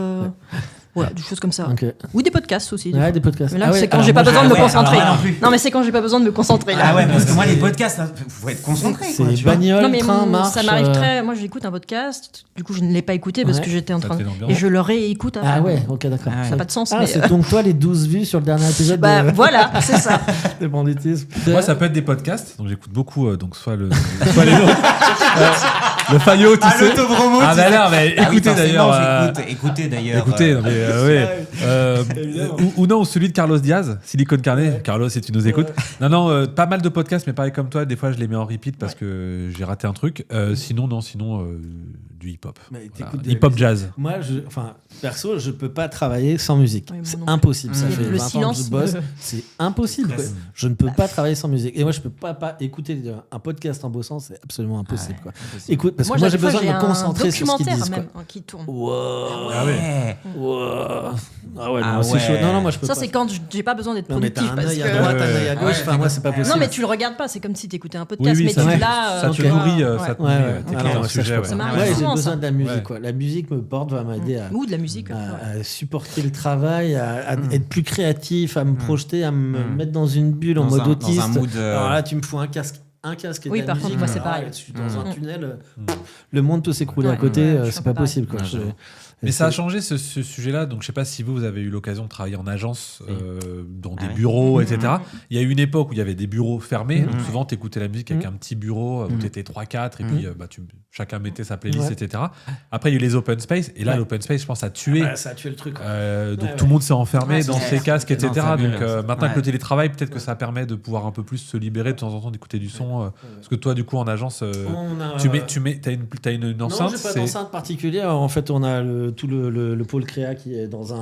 Speaker 1: Voilà, des choses comme ça.
Speaker 4: Okay.
Speaker 1: Ou des podcasts aussi.
Speaker 4: Ouais, des podcasts.
Speaker 1: Mais là, c'est quand j'ai pas besoin de me concentrer. Non, mais c'est quand j'ai pas besoin de me concentrer.
Speaker 2: Ah ouais, parce que moi, les podcasts, faut être concentré.
Speaker 4: C'est les bagnoles, train, marche.
Speaker 1: Ça m'arrive très. Moi, j'écoute un podcast. Du coup, je ne l'ai pas écouté parce que j'étais en train de. Et je le réécoute après.
Speaker 4: Ah ouais, ok, d'accord.
Speaker 1: Ça n'a pas de sens.
Speaker 4: C'est donc toi les 12 vues sur le dernier épisode.
Speaker 1: Bah voilà, c'est ça.
Speaker 4: De banditisme.
Speaker 3: Moi, ça peut être des podcasts. Donc, j'écoute beaucoup. Donc, soit les le Fayot, tu sais.
Speaker 2: L'autobromo.
Speaker 3: Ah bah non, mais écoutez d'ailleurs.
Speaker 2: Écoutez d'ailleurs.
Speaker 3: Écoutez, ou non, celui de Carlos Diaz, Silicon Carnet. Carlos, si tu nous écoutes. Non, pas mal de podcasts, mais pareil comme toi, des fois je les mets en repeat parce que j'ai raté un truc. Sinon, du hip-hop. Hip-hop jazz.
Speaker 4: Moi, perso, je peux pas travailler sans musique. C'est impossible. Ça fait 20 ans que je bosse. C'est impossible. Je ne peux pas travailler sans musique. Et moi, je peux pas écouter un podcast en bossant. C'est absolument impossible. Écoute, parce que moi, j'ai besoin de me concentrer sur ce qu'ils disent.
Speaker 1: Même, qui tourne.
Speaker 4: Ah ouais, c'est chaud. Non, moi je peux pas.
Speaker 1: Ça, c'est quand j'ai pas besoin d'être productif.
Speaker 4: T'as un œil à droite, un œil à gauche. Enfin, moi, c'est pas possible.
Speaker 1: Non, mais tu le regardes pas. C'est comme si t'écoutais un podcast, mais tu l'as.
Speaker 3: Ça te nourrit, ça te nourrit.
Speaker 4: J'ai besoin de la musique. La musique me porte, va m'aider
Speaker 1: ou de la musique
Speaker 4: à supporter le travail, à être plus créatif, à me projeter, à me mettre dans une bulle en mode autiste. Alors là, tu me fous un casque et de la musique.
Speaker 1: Contre, moi, c'est pareil.
Speaker 4: Je suis dans un tunnel. Le monde peut s'écrouler à côté. C'est pas possible.
Speaker 3: Mais ça a changé ce sujet-là. Donc, je sais pas si vous avez eu l'occasion de travailler en agence, dans des bureaux, etc. Il y a eu une époque où il y avait des bureaux fermés. Donc, souvent, tu écoutais la musique avec un petit bureau où tu étais 3-4 et puis chacun mettait sa playlist, etc. Après, il y a eu les open space. Et là, l'open space, je pense, a tué.
Speaker 4: Ça a tué le truc.
Speaker 3: Donc, tout le monde s'est enfermé dans ses casques, etc. Donc, maintenant, avec le télétravail, peut-être que ça permet de pouvoir un peu plus se libérer de temps en temps d'écouter du son. Parce que toi, du coup, en agence, t'as une enceinte.
Speaker 4: Non, j'ai pas d'enceinte particulière. En fait, on a tout le pôle créa qui est dans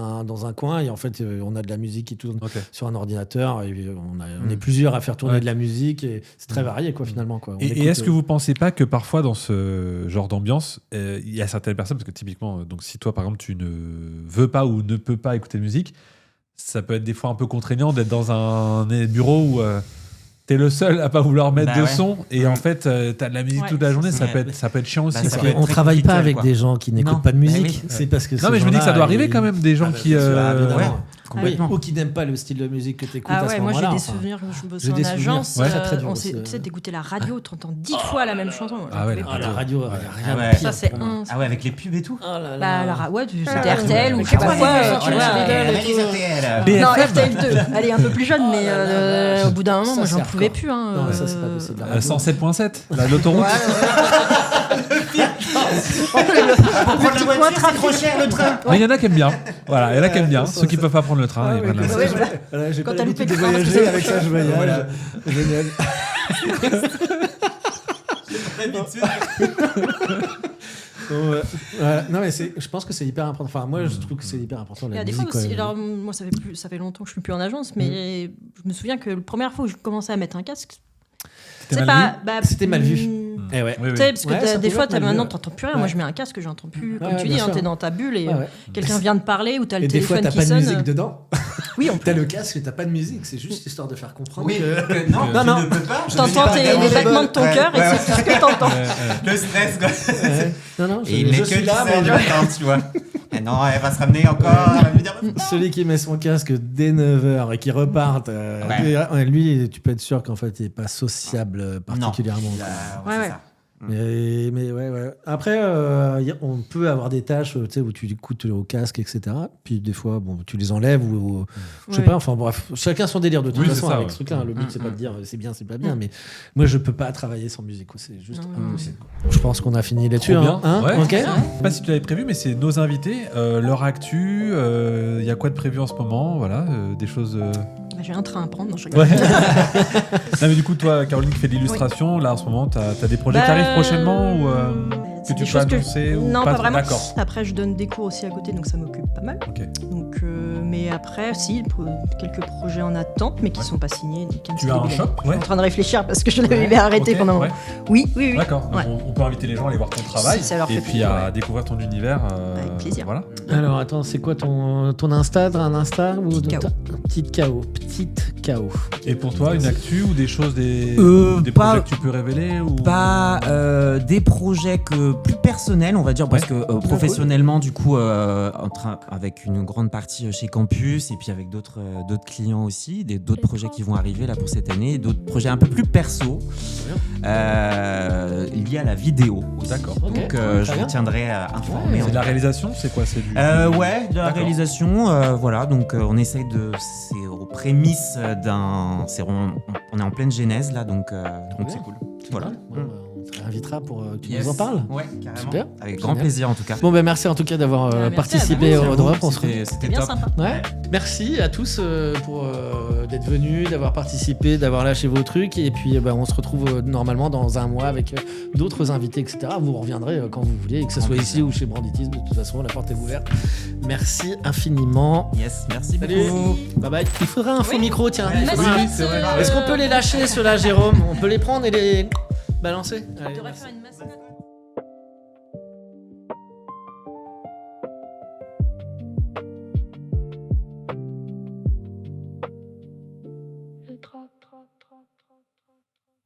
Speaker 4: un coin et en fait on a de la musique qui tourne sur un ordinateur et on est plusieurs à faire tourner de la musique et c'est très varié finalement
Speaker 3: Et est-ce que vous pensez pas que parfois dans ce genre d'ambiance il y a certaines personnes, parce que typiquement donc si toi par exemple tu ne veux pas ou ne peux pas écouter de musique, ça peut être des fois un peu contraignant d'être dans un bureau où t'es le seul à pas vouloir mettre de son et en fait t'as de la musique toute la journée, ça peut être chiant aussi.
Speaker 4: Parce qu'on travaille pas avec des gens qui n'écoutent pas de musique. C'est parce que
Speaker 3: non mais je me dis que ça doit arriver quand même des gens qui
Speaker 2: Complètement.
Speaker 4: Ou qui n'aiment pas le style de musique que tu écoutes à ce
Speaker 1: moi
Speaker 4: moment-là.
Speaker 1: j'ai des souvenirs quand je bossais en agence.
Speaker 4: Très dur
Speaker 1: On
Speaker 4: aussi,
Speaker 1: s'est d'écouter la radio, t'entends 10 fois la même chanson.
Speaker 3: Ah ouais,
Speaker 4: la radio, rien de
Speaker 2: ouais.
Speaker 4: pire
Speaker 1: Ça, c'est
Speaker 4: pour moi.
Speaker 2: Ah ouais, avec les pubs et tout.
Speaker 1: C'était RTL ou je sais pas quoi. Tu vois. Non, RTL 2. Elle est un peu plus jeune, mais au bout d'un moment, moi j'en pouvais plus.
Speaker 4: Non, ça c'est pas possible.
Speaker 3: 107.7, l'autoroute.
Speaker 2: Pour prendre la voiture, c'est trop cher le train.
Speaker 3: Mais il y en a qui aiment bien. Voilà, il y en a qui aiment bien. Ceux qui peuvent pas prendre le train, ils prennent la
Speaker 4: J'ai
Speaker 1: Quand
Speaker 4: pas
Speaker 1: t'as
Speaker 4: l'habitude
Speaker 1: loupé
Speaker 4: de
Speaker 1: le train,
Speaker 4: voyager, avec ça je voyage. Génial. Non mais je pense que c'est hyper important. Enfin moi je trouve que c'est hyper important la
Speaker 1: des
Speaker 4: musique.
Speaker 1: fois aussi, alors moi ça fait longtemps que je suis plus en agence, mais je me souviens que la première fois où je commençais à mettre un casque,
Speaker 4: c'était mal vu. Eh ouais.
Speaker 3: Oui,
Speaker 1: Tu sais, parce que des fois, maintenant,
Speaker 4: t'entends
Speaker 1: t'entends plus rien. Moi, je mets un casque, j'entends plus. Comme tu dis,
Speaker 4: bien sûr.
Speaker 1: t'es dans ta bulle et quelqu'un vient de parler ou t'as le
Speaker 4: et des fois
Speaker 1: téléphone
Speaker 4: t'as
Speaker 1: qui
Speaker 4: pas de
Speaker 1: sonne.
Speaker 4: musique dedans.
Speaker 1: Oui,
Speaker 4: T'as le casque et t'as pas de musique. C'est juste histoire de faire comprendre
Speaker 2: Oui,
Speaker 4: que
Speaker 2: non, tu ne peux pas.
Speaker 1: T'entends les battements de ton cœur et c'est tout ce que t'entends.
Speaker 2: Le stress, quoi.
Speaker 4: Non,
Speaker 2: Et il n'est
Speaker 4: je
Speaker 2: que
Speaker 4: suis là.
Speaker 2: 10 heures du matin, tu vois. Et non, elle va se ramener encore. Elle va me dire.
Speaker 4: Celui qui met son casque dès 9h et qui repart, lui, tu peux être sûr qu'en fait, il n'est pas sociable particulièrement.
Speaker 2: C'est ça.
Speaker 4: Mais ouais. Après, on peut avoir des tâches où tu écoutes au casque, etc. Puis des fois, tu les enlèves ou je sais pas. Enfin bref, chacun son délire de toute façon avec ce truc-là. Le but, c'est pas de dire c'est bien, c'est pas bien. Mais moi, je peux pas travailler sans musique. C'est juste impossible. Je pense qu'on a fini là-dessus.
Speaker 3: Bien.
Speaker 4: Hein
Speaker 3: Ouais.
Speaker 4: Ok.
Speaker 3: Je sais pas si tu l'avais prévu, mais c'est nos invités, leur actu. Il y a quoi de prévu en ce moment? Voilà, des choses.
Speaker 1: J'ai un train à prendre.
Speaker 3: Ouais. Non, mais du coup, toi, Caroline, qui fait de l'illustration, là en ce moment, t'as des projets qui arrivent prochainement ou que tu peux annoncer ou
Speaker 1: non, pas vraiment.
Speaker 3: D'accord.
Speaker 1: Après, je donne des cours aussi à côté, donc ça m'occupe pas mal.
Speaker 3: Ok.
Speaker 1: Donc, mais après, si, quelques projets en attente, mais qui sont pas signés.
Speaker 3: Tu as un shop?
Speaker 1: Je suis en train de réfléchir parce que je l'avais arrêté pendant un moment. Oui.
Speaker 3: D'accord. Donc, on peut inviter les gens à aller voir ton travail
Speaker 1: Si ça leur fait
Speaker 3: et puis
Speaker 1: plaisir,
Speaker 3: à découvrir ton univers.
Speaker 1: Avec plaisir.
Speaker 3: Voilà.
Speaker 4: Alors attends, c'est quoi ton Insta? Un Insta ou
Speaker 1: Petite KO.
Speaker 4: Petite KO.
Speaker 3: Et pour toi, une actu ou des choses, des
Speaker 2: pas-
Speaker 3: projets que tu peux révéler ou...
Speaker 2: Pas des projets plus personnels, on va dire, parce que professionnellement, du coup, avec une grande partie chez Campus et puis avec d'autres clients aussi, d'autres projets qui vont arriver là pour cette année, d'autres projets un peu plus perso, liés à la vidéo aussi.
Speaker 3: D'accord.
Speaker 2: Donc je vous tiendrai informé.
Speaker 3: C'est de la réalisation? C'est quoi? C'est du...
Speaker 2: Ouais, de la réalisation, voilà, donc on essaye c'est aux prémices on est en pleine genèse là, donc c'est cool. Voilà.
Speaker 4: On te réinvitera pour que tu nous en parles.
Speaker 2: Ouais, carrément.
Speaker 4: Super.
Speaker 2: Avec grand plaisir en tout cas.
Speaker 4: Bon, merci en tout cas d'avoir
Speaker 1: Merci
Speaker 4: participé
Speaker 1: à vous.
Speaker 4: au Drop.
Speaker 2: C'était
Speaker 1: bien
Speaker 2: top.
Speaker 1: sympa.
Speaker 4: Ouais. Merci à tous pour d'être venus, d'avoir participé, d'avoir lâché vos trucs. Et puis on se retrouve normalement dans un mois avec d'autres invités, etc. Vous reviendrez quand vous voulez, que ce soit ici ou chez Branditis. De toute façon, la porte est ouverte. Merci infiniment.
Speaker 2: Yes, merci
Speaker 4: Salut.
Speaker 2: beaucoup.
Speaker 4: Bye bye. Il faudrait un faux micro, tiens.
Speaker 3: Oui, c'est vrai.
Speaker 4: Est-ce qu'on peut les lâcher, ceux-là, Jérôme? On peut les prendre et les balancer?
Speaker 1: On devrait faire une mascotte.